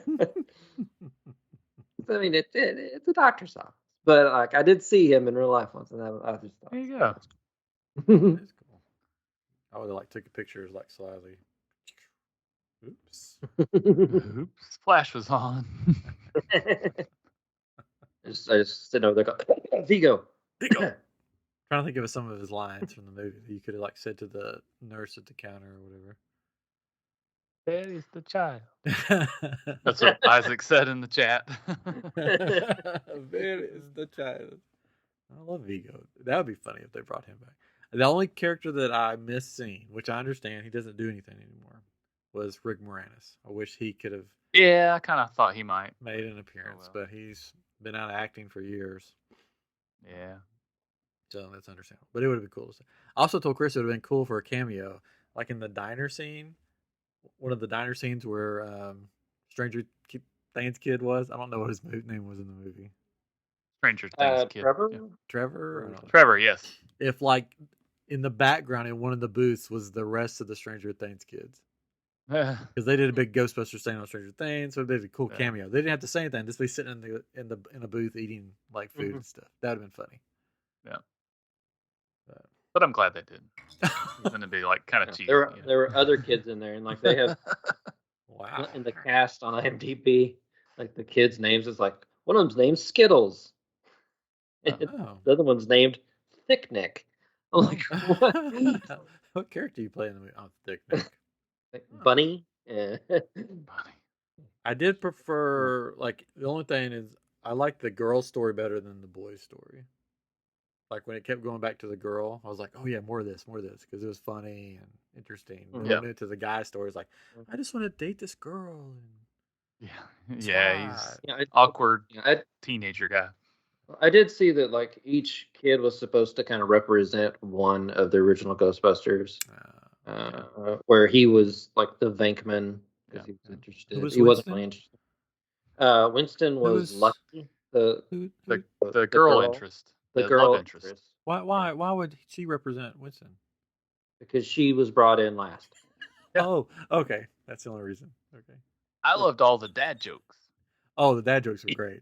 mean, it's a doctor's office, but like I did see him in real life once, and I just thought, there you go. That's cool. I would have took pictures like slyly. Oops. Oops. Flash was on. I just sitting over there going, Vigo. Trying to think of some of his lines from the movie that you could have said to the nurse at the counter or whatever. That is the child. That's what Isaac said in the chat. There is the child. I love Vigo. That would be funny if they brought him back. The only character that I miss seeing, which I understand he doesn't do anything anymore, was Rick Moranis. I wish he could have. Yeah, I kind of thought he might made an appearance, but he's been out of acting for years. Yeah. So that's understandable. But it would have been cool. I also told Chris it would have been cool for a cameo. Like in the diner scene, one of the diner scenes where Stranger Things kid was. I don't know what his name was in the movie. Stranger Things kid. Trevor? Yeah. Trevor, yes. If like in the background in one of the booths was the rest of the Stranger Things kids. because they did a big Ghostbusters thing on Stranger Things, so they did a cool Yeah. cameo. They didn't have to say anything; just be sitting in a booth eating like food Mhm. and stuff. That'd have been funny. Yeah. But I'm glad they didn't. It's going to be like kind of cheesy. There were other kids in there, and like they have Wow. in the cast on IMDb, like the kids' names is like one of them's named Skittles, and Oh. the other one's named Thick Nick. I'm like, what? What character you play in the movie? Oh, Thick Nick. Like, Bunny. Yeah. Funny. I did prefer like the only thing is I like the girl story better than the boy story. Like when it kept going back to the girl, I was like, "Oh yeah, more of this," because it was funny and interesting. Then Yeah. when it to the guy story, it's like, "I just want to date this girl." Yeah. It's Yeah, he's hot. Yeah, awkward I teenager guy. I did see that like each kid was supposed to kind of represent one of the original Ghostbusters, where he was like the Venkman because he was interested. Who was He wasn't Winston? really interested. Winston was was- Lucky, the Who- The the girl girl. interest. the The girl love interest. Why would she represent Winston? because she was brought in last. Yeah. Oh, okay, that's the only reason. Okay. I loved all the dad jokes. Oh, the dad jokes were great.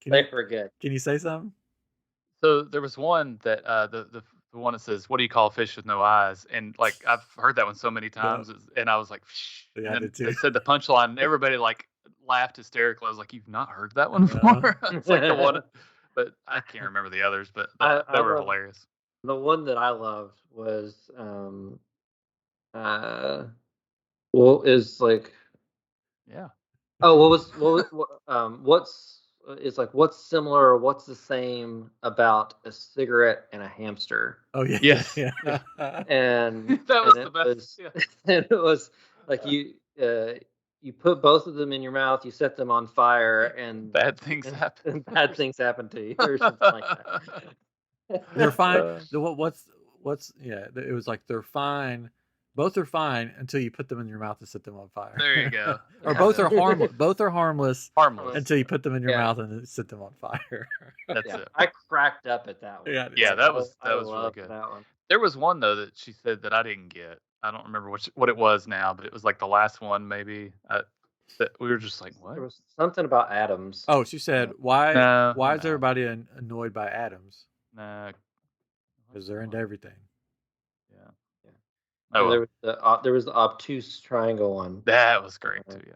They were good. Can you say something? So there was one that the one that says, "What do you call a fish with no eyes?" And like I've heard that one so many times, and I was like, "Shh." Yeah, I And did too. they said the punchline, and everybody like laughed hysterically. I was like, "You've not heard that one before?" It's like the one, but I can't remember the others. But I they were love- hilarious. The one that I loved was well is like Yeah. oh what's it's like what's similar or what's the same about a cigarette and a hamster? Oh yeah. Yes. Yeah. And That was and the it best. was- Yeah. and it was like you put both of them in your mouth, you set them on fire, and Bad things and- happen. and bad things happen to you or something like that. They're fine. Uh, What's yeah? It was like they're fine. Both are fine until you put them in your mouth and set them on fire. There you go. Or both are harmless. Both are harmless Harmless. until you put them in your Yeah. mouth and set them on fire. That's Yeah, it. I cracked up at that one. Yeah, Yeah, that was I really loved good. That one. There was one though that she said that I didn't get. I don't remember what it was now, but it was like the last one maybe. That we were just like, what? There was something about Adams. Oh, she said, "Why? No, why is no. everybody annoyed by atoms? Nah. Because they're into everything." Yeah. Yeah. Oh, And well. there was the obtuse triangle one. That was great too. Yeah.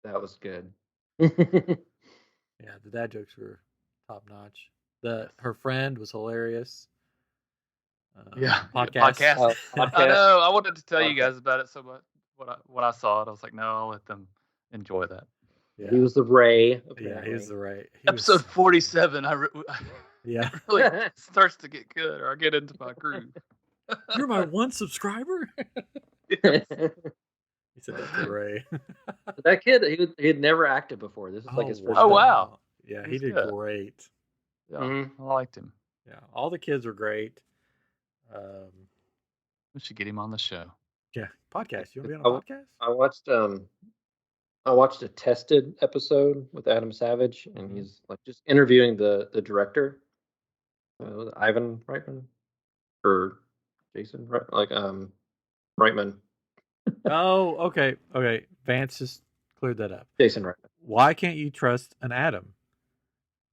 That was good. Yeah, the dad jokes were top notch. Her friend was hilarious. Yeah. Podcast. Oh, I podcast. know. I wanted to tell you Podcast. guys about it so much. When I saw it, I was like, no, I'll let them enjoy that. Yeah, He was the Ray. yeah, Apparently. he was the right. Episode 47. Yeah, Really starts to get good, or I get into my groove. you're my one subscriber. He said that to Ray. That kid, he had never acted before. This is like his first. Oh, time. wow. Yeah, he He's did good. great. Yeah, Mhm. I liked him. Yeah, all the kids were great. We should get him on the show. Yeah, podcast. You want to be on a Oh. podcast? I watched a tested episode with Adam Savage, and Mhm. he's like just interviewing the director, Ivan Reitman, or Jason, Reitman, Oh, okay. Vance just cleared that up. Jason Reitman. Why can't you trust an atom?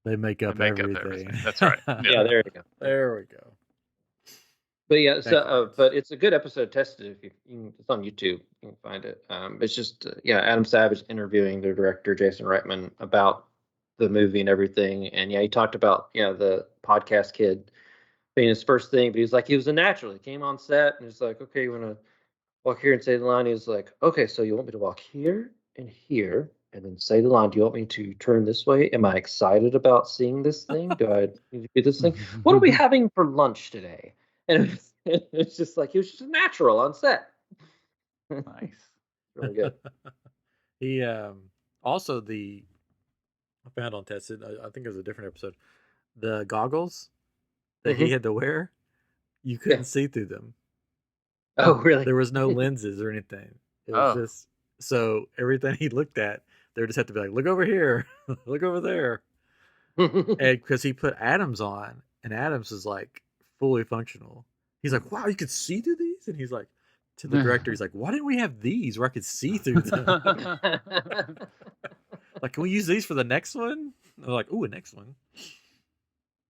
They make up, make up everything. everything. That's right. Yeah, there you go. There we go. But yeah, Thank you. but it's a good episode. Tested if it's on YouTube, you can find it. It's just Adam Savage interviewing the director Jason Reitman about the movie and everything. And yeah, he talked about the podcast kid being his first thing, but he was a natural. He came on set and he's like, okay, you want to walk here and say the line. He was like, okay, so you want me to walk here and here and then say the line. Do you want me to turn this way? Am I excited about seeing this thing? Do I need to do this thing? What are we having for lunch today? And it's just like he was just a natural on set. Nice. Really good. He also I found on tested. I think it was a different episode. The goggles that he had to wear, you couldn't see through them. Oh, really? There was no lenses or anything. It was just so everything he looked at, they would just have to be like, look over here, look over there, and because he put Adams on, and Adams is like fully functional. He's like, wow, you could see through these, and he's like, yeah, you could see through them. And he's like, to the director. He's like, "Why didn't we have these where I could see through them? Like, can we use these for the next one?" And they're like, "Ooh, a next one."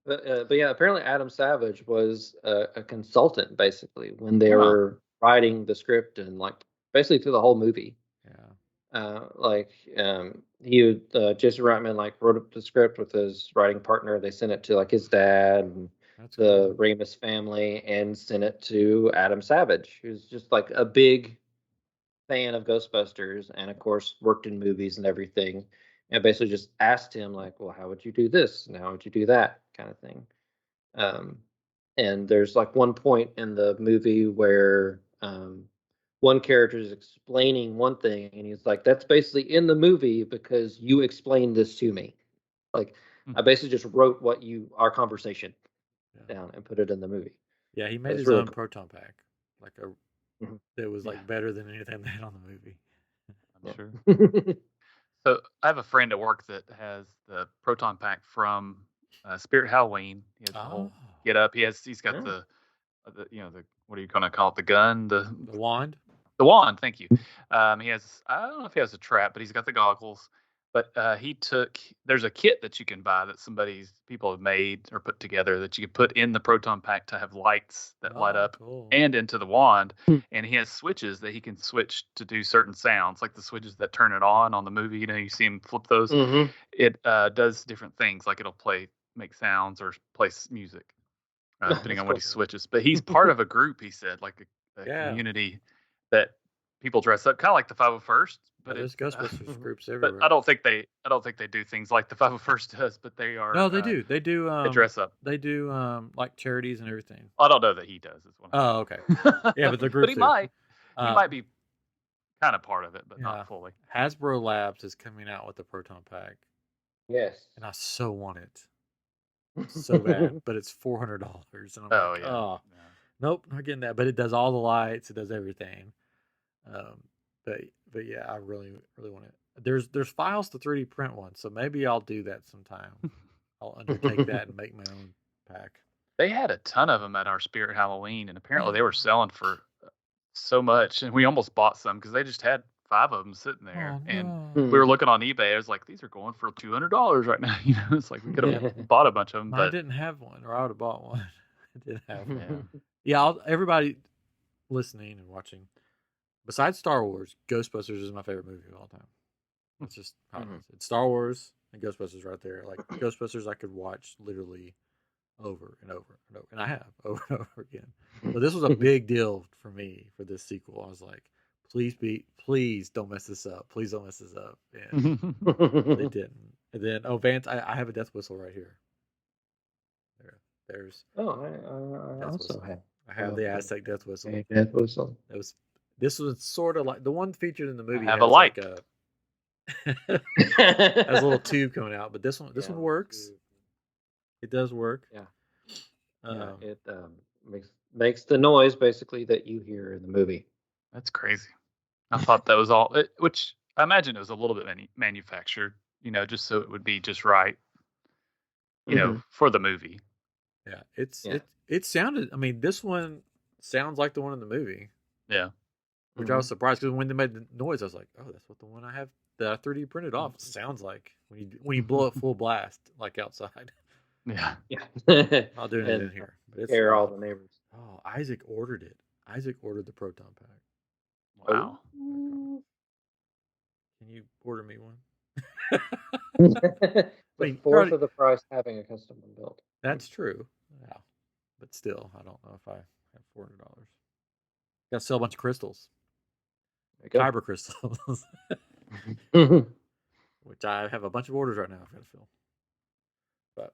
But yeah, apparently Adam Savage was a consultant basically when they Wow. were writing the script and like basically through the whole movie. Yeah. He would, Jason Reitman like wrote up the script with his writing partner. They sent it to like his dad and That's the cool. Ramis family, and sent it to Adam Savage, who's just like a big fan of Ghostbusters and of course worked in movies and everything. And basically just asked him like, well, how would you do this and how would you do that kind of thing. Um, and there's like one point in the movie where one character is explaining one thing, and he's like, "That's basically in the movie because you explained this to me. Like, I basically just wrote our conversation down and put it in the movie." Yeah, he made That's his really own cool. proton pack, like Mhm. that was like Yeah. better than anything they had on the movie. I'm Yeah. sure. So I have a friend at work that has the proton pack from Spirit Halloween. He has the whole Oh, get up. He's got Yeah. the what are you gonna call it? The gun, the wand. the wand. Thank you. He has, I don't know if he has a trap, but he's got the goggles. But there's a kit that you can buy that people have made or put together that you can put in the proton pack to have lights that light Oh, up cool. and into the wand. Hmm. And he has switches that he can switch to do certain sounds, like the switches that turn it on the movie. You see him flip those. Mhm. It does different things, like it'll make sounds or play music, depending That's on what cool. he switches. But he's part of a group, he said, like a Yeah. community that people dress up, kind of like the 501st. Yeah, But there's Ghostbusters groups but everywhere. I don't think they do things like the 501st does. But they are. No, they do. They do. They dress up. They do like charities and everything. I don't know that he does. Is what I'm Oh, okay. Yeah, but the but groups he do. might. He Uh, might be kind of part of it, but Yeah. not fully. Hasbro Labs is coming out with the proton pack, Yes. and I so want it so bad, but it's $400, and I'm Oh like, yeah. oh, Yeah. nope, not getting that. But it does all the lights, it does everything. But yeah, I really really want it. There's files to 3D print one, so maybe I'll do that sometime. I'll undertake that and make my own pack. They had a ton of them at our Spirit Halloween, and apparently they were selling for so much, and we almost bought some because they just had 5 of them sitting there. Oh, And no. we were looking on eBay. I was like, these are going for $200 right now. It's like we could have bought a bunch of them, I but didn't have one, or I would have bought one. I didn't have one. yeah. Yeah, everybody listening and watching, besides Star Wars, Ghostbusters is my favorite movie of all time. It's just how it is. It's Star Wars and Ghostbusters right there. Like Ghostbusters, I could watch literally over and over and over, and I have over and over again. But this was a big deal for me for this sequel. I was like, please don't mess this up. Please don't mess this up. And they didn't. And then, Vance, I have a death whistle right here. There's. Oh, I death also whistle. have. I have the Aztec death whistle. a death whistle. This was sort of like the one featured in the movie. have has a like. Has a little tube coming out, but this one works. It does work. Yeah. Yeah, It makes the noise basically that you hear in the movie. That's crazy. I thought that was all, which I imagine it was a little bit manufactured, just so it would be just right, for the movie. Yeah, it sounded. I mean, this one sounds like the one in the movie. Yeah. Which I was surprised because when they made the noise, I was like, "Oh, that's what the one I have that I 3D printed off sounds like when you blow it full blast like outside." Yeah. Yeah. I'll do it in here. But it's scare all the neighbors. Oh, Isaac ordered it. Isaac ordered the proton pack. Wow. Oh. Can you order me one? The fourth of the price having a custom one built. That's true. Yeah. But still, I don't know if I have $400. Got to sell a bunch of crystals. Kyber crystals. Which I have a bunch of orders right now I've got to fill. But,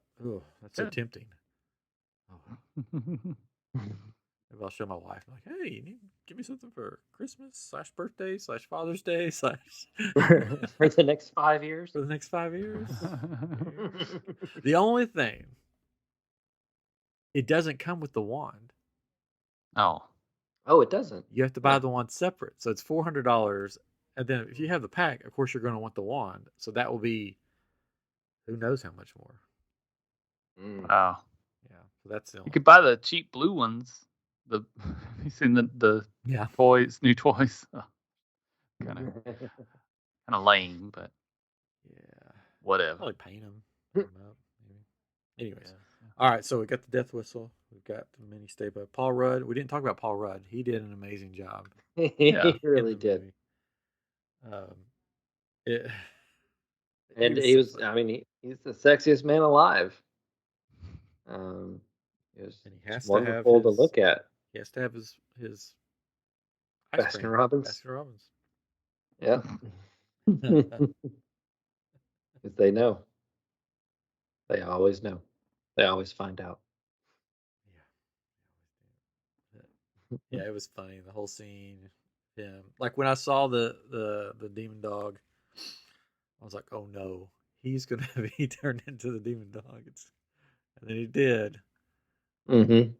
that's so tempting. Oh. Maybe I'll show my wife. Like, hey, you need to give me something for Christmas / birthday / Father's Day / for the next 5 years. For the next 5 years. The only thing, it doesn't come with the wand. Oh, it doesn't. You have to buy the wand separate. So it's $400. And then if you have the pack, of course you're going to want the wand. So that will be who knows how much more. wow. Yeah. So that's the only. You could buy the cheap blue ones. You seen the Yeah. new toys. Kind of lame, but Yeah. whatever. Probably paint them. Up, maybe. Anyways. All right, so we got the death whistle. We've got the mini stay up. Paul Rudd. We didn't talk about Paul Rudd. He did an amazing job. He really did. It, And he was, I mean, he's the sexiest man alive. It was and he has wonderful to look at. He has to have his Baskin Robbins. Baskin Robbins. Yeah. Because they know. They always know. They always find out. Yeah, it was funny. The whole scene. Yeah, like when I saw the demon dog, I was like, "Oh no, he's gonna be turned into the demon dog." And then he did. Mm-hmm.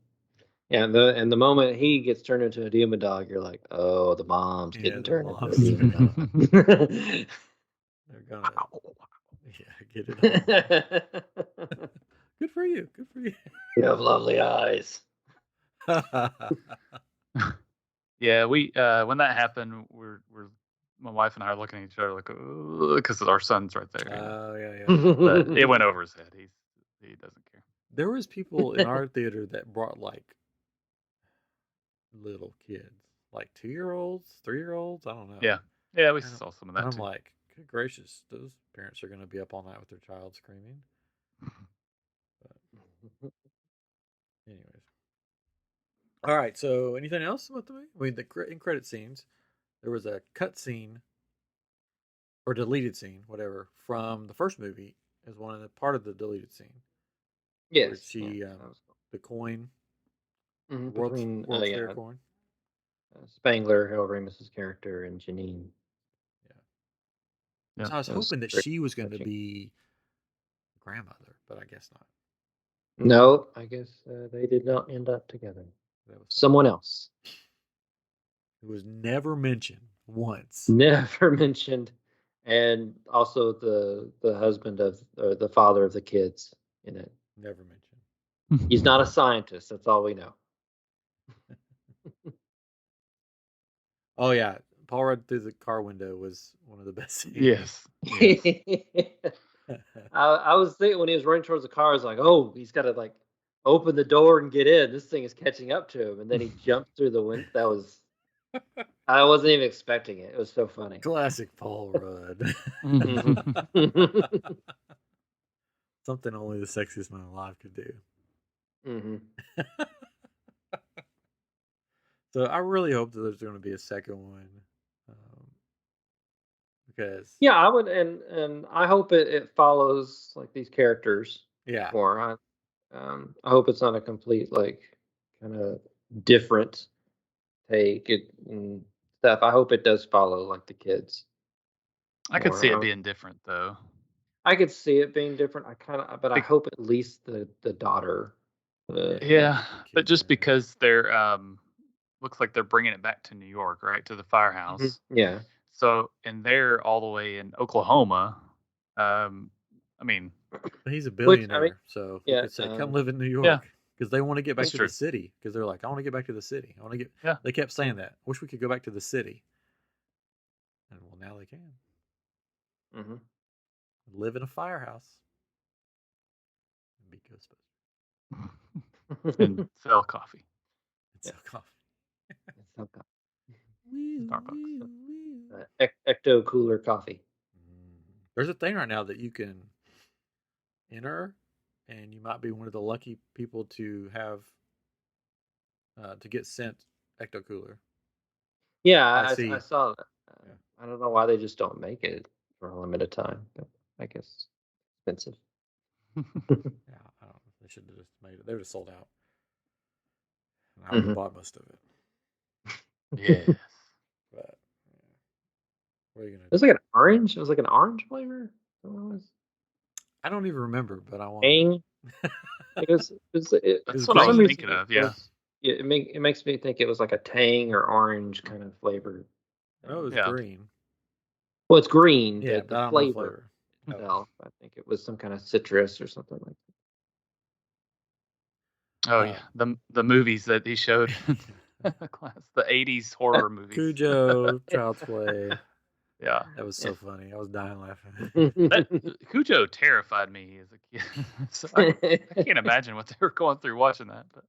Yeah, and the moment he gets turned into a demon dog, you're like, "Oh, the mom's getting turned into a demon dog." They're gonna, get it on. Good for you. Good for you. You have lovely eyes. Yeah, we when that happened, we're my wife and I are looking at each other like, because our son's right there. Oh yeah. But it went over his head. He doesn't care. There was people in our theater that brought like little kids, like 2-year-olds, 3-year-olds. I don't know. Yeah, we saw some of that. And I'm too. like, good gracious, those parents are going to be up all night with their child screaming. But, anyways, all right. So, anything else about the movie? I mean, the in credit scenes, there was a cut scene or deleted scene, whatever, from the first movie as one of the part of the deleted scene. Yes. Where she, the coin, between World's Fair coin. Spangler, Harold Ramis's character, and Janine. Yeah. So I was hoping that she was going to be grandmother, but I guess not. No, I guess they did not end up together. That was someone else. It was never mentioned once. Never mentioned, and also the husband of or the father of the kids in it. Never mentioned. He's not a scientist. That's all we know. Oh yeah, Paul Rudd through the car window was one of the best scenes. Yes. I was thinking when he was running towards the car, I was like, "Oh, he's got to like open the door and get in. This thing is catching up to him." And then he jumped through the window. That was. I wasn't even expecting it. It was so funny. Classic Paul Rudd. Something only the sexiest man alive could do. Mm-hmm. So I really hope that there's going to be a second one, because I would, and I hope it follows like these characters. Yeah. More. I hope it's not a complete like kind of different take and stuff. I hope it does follow like the kids. I could see it being different though. I could see it being different. I hope at least the daughter. But just because they're looks like they're bringing it back to New York, right, to the firehouse. Mm-hmm. Yeah. So, and they're all the way in Oklahoma. I mean, he's a billionaire, so he could say, "Come live in New York," because they want to get back to the city. Because they're like, "I want to get back to the city. I want to get." Yeah. They kept saying that. Wish we could go back to the city. And well, now they can. Mm-hmm. Live in a firehouse. And be Ghostbusters. And sell coffee. Sell coffee. Starbucks. Ecto Cooler coffee. There's a thing right now that you can enter, and you might be one of the lucky people to have to get sent Ecto Cooler. Yeah, I saw that. I don't know why they just don't make it for a limited time, but I guess it's expensive. I don't know. They should have just made it. They would have sold out. And I would have bought most of it. Yes. But what are you gonna do? It was like an orange. It was like an orange flavor. I don't even remember, but I want. That's what I was thinking of. Yeah. It makes me think it was like a tang or orange kind of flavor. Oh, it was green. Well, it's green. Yeah, the flavor. Itself. I think it was some kind of citrus or something like that. Oh yeah, the movies that he showed. The 80s horror movies. Cujo, Child's Play. Yeah. That was so funny. I was dying laughing. Cujo terrified me as a kid. So I can't imagine what they were going through watching that. But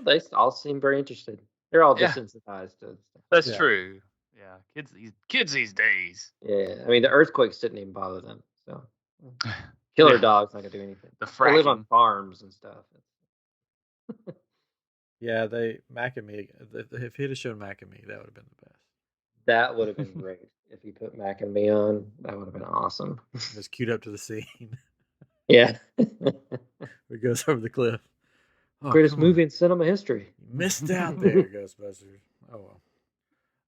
They all seem very interested. They're all Yeah. desensitized to stuff. that's Yeah. true. Yeah, kids these days. Yeah, I mean the earthquakes didn't even bother them. So killer Yeah. dogs not gonna do anything. The They live on fracking. farms and stuff. Yeah, Mac and Me. If he'd have shown Mac and Me, that would have been the best. That would have been great if he put Mac and Me on. That would have been awesome. Just queued up to the scene. Yeah, It goes over the cliff. Oh, greatest come on. movie in cinema history. You missed out there, Ghostbusters. Oh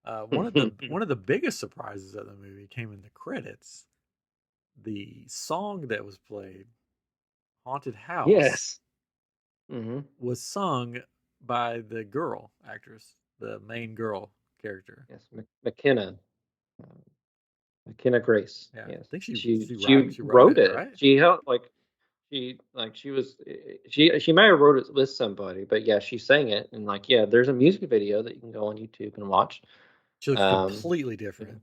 well. One of the biggest surprises of the movie came in the credits. The song that was played, "Haunted House," Yes. Mm-hmm. was sung by the girl actress, the main girl character. Yes, McKenna. McKenna Grace. Yeah, Yes. I think she she wrote wrote it, it. right? She helped she may have wrote it with somebody, but yeah, she sang it, and there's a music video that you can go on YouTube and watch. She looks Um, completely different.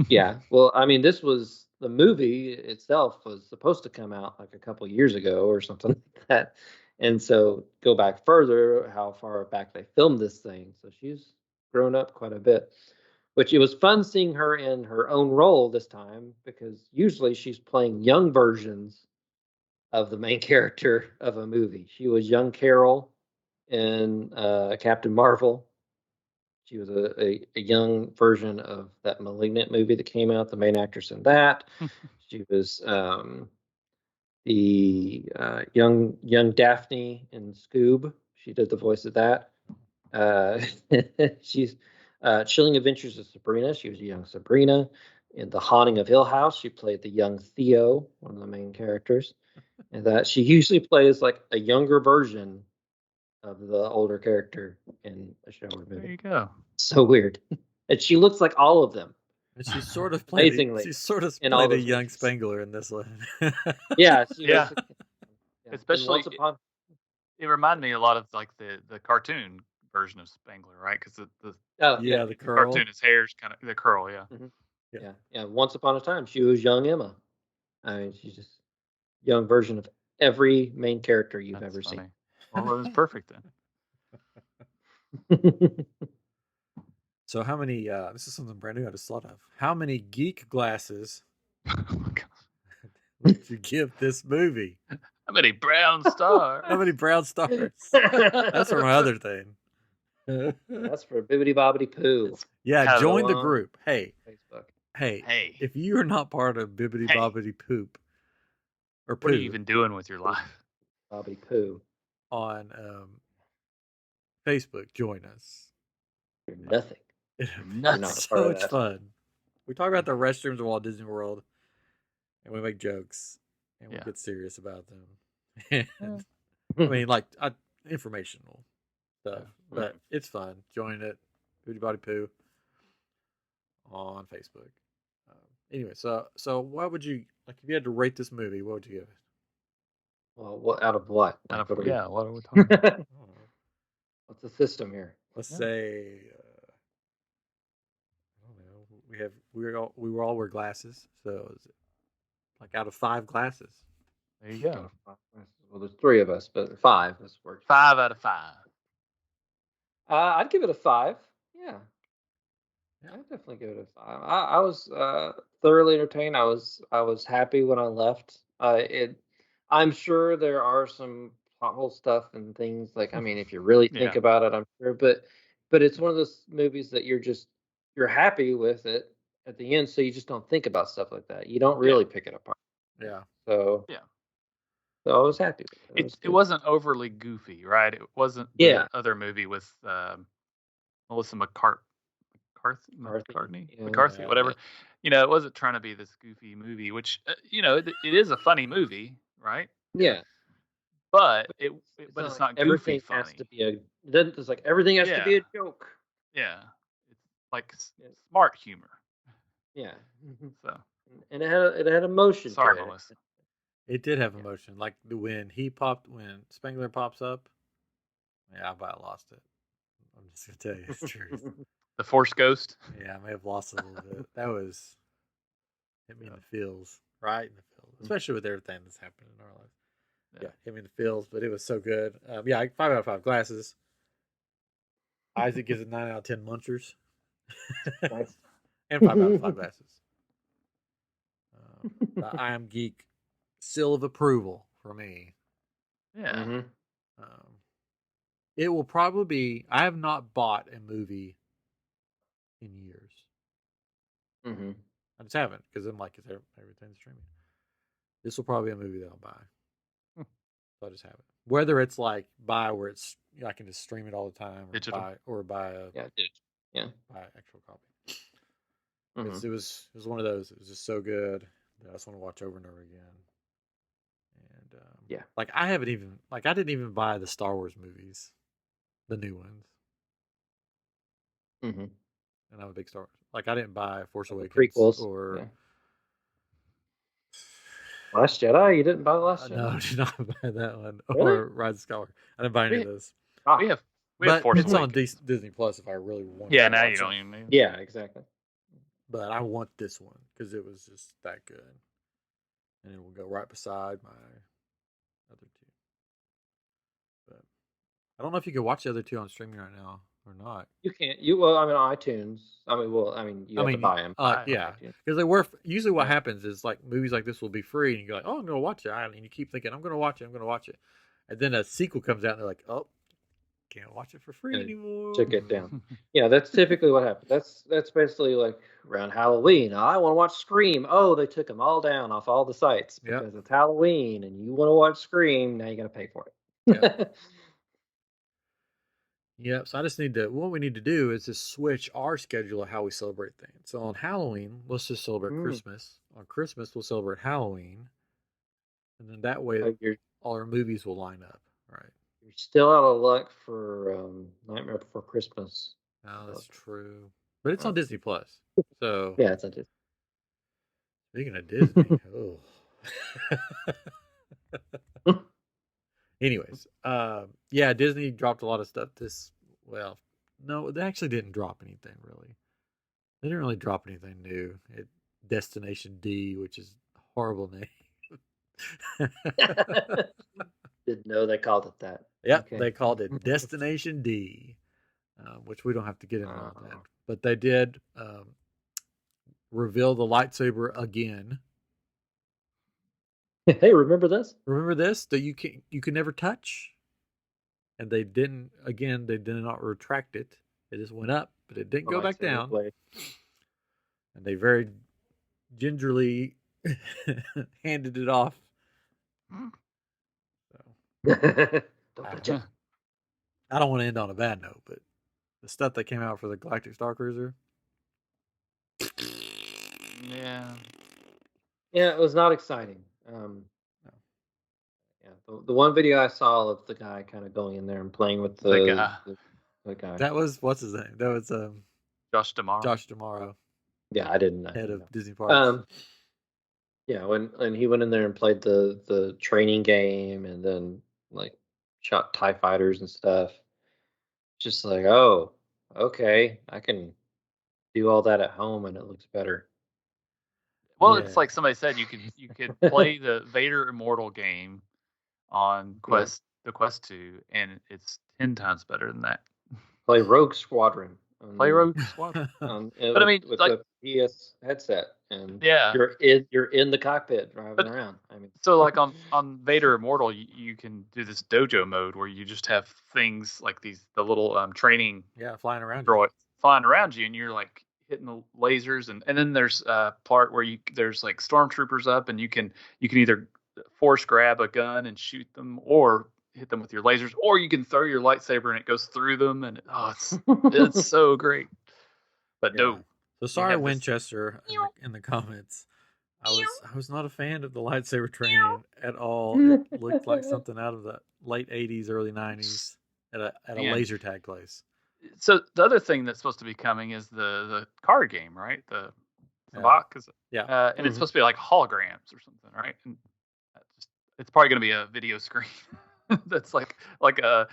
Yeah, well, I mean, the movie itself was supposed to come out like a couple years ago or something like that, and so go back further, how far back they filmed this thing. So she's grown up quite a bit, which it was fun seeing her in her own role this time because usually she's playing young versions of the main character of a movie. She was young Carol in Captain Marvel. She was a young version of that Malignant movie that came out, the main actress in that. She was the young Daphne in Scoob. She did the voice of that. She's Chilling Adventures of Sabrina. She was a young Sabrina. In The Haunting of Hill House, she played the young Theo, one of the main characters. And that she usually plays like a younger version of the older character in a show or There movie. you go. So weird. And she looks like all of them. And she's sort of played. Amazingly, She's sort of in all played a those young movies. Spangler in this one. Yeah, she Yeah. basically- yeah. And Especially- Once Upon It reminded me a lot of like the cartoon version of Spangler, right? Because the oh, Yeah, the curl. cartoon, his hair's kind of the curl. Yeah. yeah. Once Upon a Time, she was young Emma. I mean, she's just young version of every main character you've That's ever funny. Well, it was perfect then. seen. So how many? This is something brand new I just thought of. How many geek glasses Oh my God. would you give this movie? How many brown stars? How many brown stars? That's for my other thing. That's for Bibbidi Bobbidi Poo. Yeah, Hello. join the group. Hey, Facebook. Hey, if you are not part of Bibbidi Hey. Bobbidi Poop or what are you Poo even doing with your life? Bobbidi Poo. on Facebook, join us. You're nothing. It'll be You're not a so part of much that. fun. We talk about the restrooms of Walt Disney World, and we make jokes, and we Yeah. get serious about them. And, I mean, like informational stuff, but it's fun. Join it, Booty Body Poo, on Facebook. Anyway, so what would you like if you had to rate this movie? What would you give it? Well, what out of what? Out of, What are we- yeah, what are we talking about? I don't know. What's the system here? Let's Yeah. say I don't know. We all wear glasses, so is it like out of 5 glasses? There you go. Well, there's 3 of us, but 5. This works. 5 out of 5. I'd give it a 5. Yeah. Yeah. I'd definitely give it a 5. I was thoroughly entertained. I was happy when I left. I'm sure there are some pothole stuff and things like, I mean, if you really think Yeah. about it, I'm sure, but it's one of those movies that you're happy with it at the end, so you just don't think about stuff like that. You don't really pick it apart. Yeah. So Yeah. So I was happy with it. It wasn't overly goofy, right? It wasn't Yeah. the other movie with Melissa McCarthy, Yeah. whatever. You know, it wasn't trying to be this goofy movie, which it is a funny movie, right? Yeah. But it's not goofy everything funny. has to be it's like everything has to be a joke. Yeah, it's like smart humor. Yeah. So And it had emotion. sorry, to it. Melissa. It did have emotion, like when Spangler pops up. Yeah, I about lost it. was gonna tell you the truth. The Force Ghost. Yeah, I may have lost a little bit. That was hit me in the feels, right in the feels, especially with everything that's happened in our lives. Yeah, hit me in the feels, but it was so good. Yeah, 5 out of 5 glasses. Isaac gives it 9 out of 10 munchers. Nice. And 5 out of 5 glasses. The iamGEEK seal of approval for me. Yeah. Mm-hmm. It will probably be. I have not bought a movie in years. Mm-hmm. I just haven't because I'm like, everything's streaming. This will probably be a movie that I'll buy. So I just have it. Whether it's like buy where it's I can just stream it all the time, or Digital. buy a buy an actual copy. Mm-hmm. It was one of those. It was just so good that I just want to watch over and over again. And like I didn't even buy the Star Wars movies, the new ones. Mm-hmm. And I'm a big Star Wars. Like I didn't buy Force Awakens prequels or Last Jedi. You didn't buy the Last Jedi? No, I did not buy that one Really? or Rise of Skywalker. I didn't buy any of those. We have But Force it's on Awakens. Disney Plus if I really want. Yeah, to now watch you don't it. even need it. Yeah, exactly. But I want this one because it was just that good, and it will go right beside my other two. But I don't know if you can watch the other two on streaming right now or not. You can't. Well, I mean, on iTunes. You have to buy them. Yeah, because they were usually what happens is like movies like this will be free, and you go like, "Oh, I'm going to watch it," and you keep thinking, "I'm going to watch it," and then a sequel comes out, and they're like, "Oh, can't watch it for free anymore." Took it down. Yeah, that's typically what happens. That's basically like around Halloween. I want to watch Scream. Oh, they took them all down off all the sites because it's Halloween, and you want to watch Scream. Now you got to pay for it. Yep. So I just what we need to do is just switch our schedule of how we celebrate things. So on Halloween, let's just celebrate Christmas. On Christmas, we'll celebrate Halloween. And then that way, all our movies will line up. Right. You're still out of luck for Nightmare Before Christmas. Oh, that's true. But it's on Disney Plus. So yeah, it's on Disney. Speaking of Disney, Anyways, yeah, Disney dropped a lot of stuff. No, they actually didn't drop anything really. They didn't really drop anything new. Destination D, which is a horrible name. Didn't know they called it that. Yep, they called it Destination D, which we don't have to get into all that. But they did reveal the lightsaber again. Hey, remember this? Remember this that you can never touch, and they didn't. Again, they did not retract it. It just went up, but it didn't go back down. And they very gingerly handed it off. So, I don't want to end on a bad note, but the stuff that came out for the Galactic Star Cruiser. Yeah, it was not exciting. The one video I saw of the guy kind of going in there and playing with the guy. That was what's his name? That was Josh D'Amaro. Josh D'Amaro. Yeah, I didn't know. Head of Disney Parks. Yeah, when he went in there and played the training game and then like shot TIE fighters and stuff. Just like, oh, okay, I can do all that at home and it looks better. Well, it's like somebody said, you could play the Vader Immortal game on the Quest 2, and it's 10 times better than that. Play Rogue Squadron. But I mean, with like the PS headset, and yeah, you're in the cockpit driving around. I mean, so like on Vader Immortal, you can do this dojo mode where you just have things like the little training flying around you, and you're like hitting the lasers, and then there's a part where there's like stormtroopers up, and you can either force grab a gun and shoot them, or hit them with your lasers, or you can throw your lightsaber and it goes through them, and it's so great. But no. So sorry, Winchester, in the comments. I was not a fan of the lightsaber training at all. It looked like something out of the late 80s, early 90s at a laser tag place. So the other thing that's supposed to be coming is the card game, right? The Sabak, and it's supposed to be like holograms or something, right? And it's probably going to be a video screen. That's like a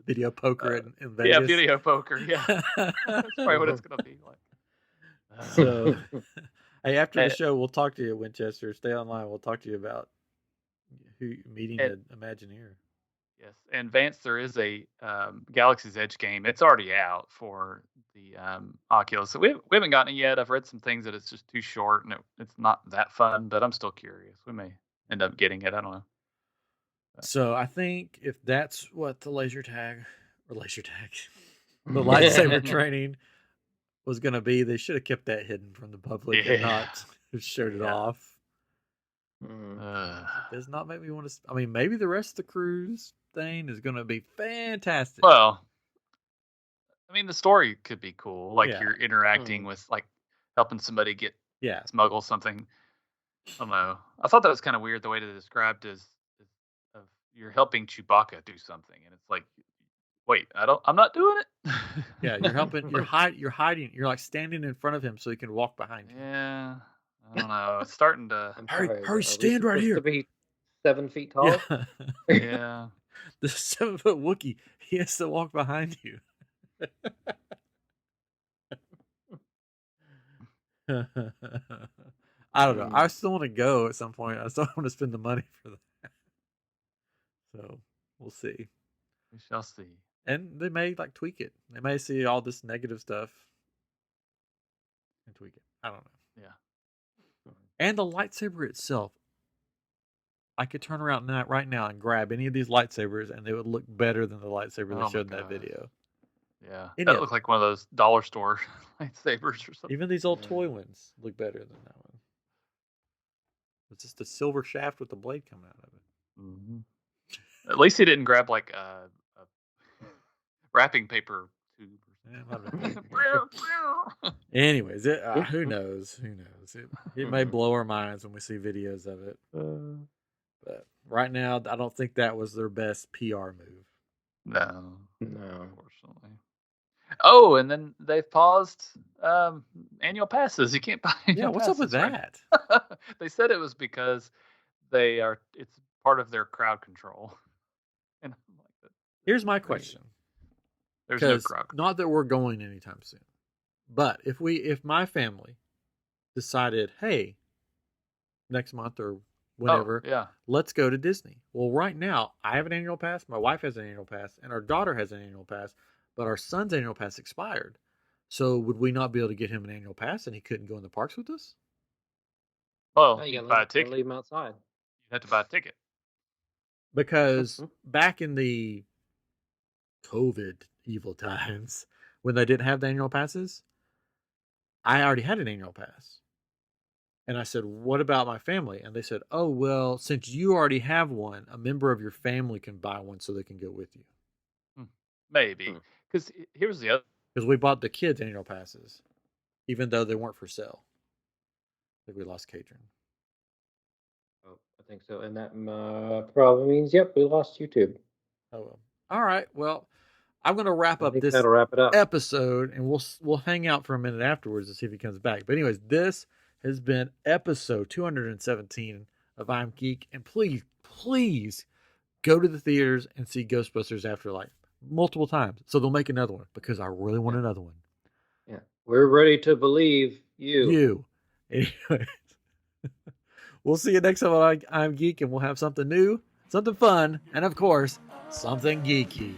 Video poker in yeah, Vegas. video poker. Yeah, that's probably what it's gonna be like. So, hey, after the Eh, show, we'll talk to you, Winchester. Stay online. We'll talk to you about meeting and an Imagineer. yes, and Vance, there is a Galaxy's Edge game. It's already out for the Oculus. So we haven't gotten it yet. I've read some things that it's just too short and it's not that fun, but I'm still curious. We may end up getting it. I don't know. So I think if that's what the laser tag, the lightsaber training was going to be, they should have kept that hidden from the public and not showed it off. Does not make me want to. I mean, maybe the rest of the cruise thing is going to be fantastic. Well, I mean, the story could be cool. Like you're interacting with, like, helping somebody smuggle something. I don't know. I thought that was kind of weird the way they described is of you're helping Chewbacca do something, and it's like, wait, I'm not doing it. Yeah, you're helping. You're hiding. You're like standing in front of him so he can walk behind you. Yeah, I don't know. It's starting to hurry, stand right here. To be 7 feet tall. Yeah. The 7-foot Wookiee, he has to walk behind you. I don't know. I still want to go at some point. I still want to spend the money for that. So we'll see. We shall see. And they may like tweak it. They may see all this negative stuff and tweak it. I don't know. Yeah. And the lightsaber itself, I could turn around right now and grab any of these lightsabers, and they would look better than the lightsaber they showed in that video. Yeah, that looked like one of those dollar store lightsabers or something. Even these old toy ones look better than that one. It's just a silver shaft with the blade coming out of it. Mm-hmm. At least he didn't grab like a wrapping paper tube. Anyways, who knows? Who knows? It may blow our minds when we see videos of it. But right now, I don't think that was their best PR move. No, unfortunately. Oh, and then they've paused annual passes. You can't buy annual passes. What's up with that? They said it was because it's part of their crowd control. And I'm like, here's my question. There's no crowd control. Not that we're going anytime soon, but if my family decided, hey, next month or whenever, let's go to Disney. Well, right now, I have an annual pass, my wife has an annual pass, and our daughter has an annual pass, but our son's annual pass expired. So would we not be able to get him an annual pass and he couldn't go in the parks with us? Well, you buy a ticket. Leave him outside. You have to buy a ticket. Because back in the COVID evil times, when they didn't have the annual passes, I already had an annual pass. And I said, what about my family? And they said, oh, well, since you already have one, a member of your family can buy one so they can go with you. Maybe. Because here's the other. Because we bought the kids' annual passes, even though they weren't for sale. I think we lost Katrin. Oh, I think so. And that probably means, we lost YouTube. Oh, well. All right. Well, I'm going to wrap up this episode, and we'll hang out for a minute afterwards to see if he comes back. But anyways, this has been episode 217 of iamGEEK. And please go to the theaters and see Ghostbusters Afterlife multiple times. So they'll make another one because I really want another one. Yeah. We're ready to believe you. Anyways, we'll see you next time on iamGEEK, and we'll have something new, something fun, and of course, something geeky.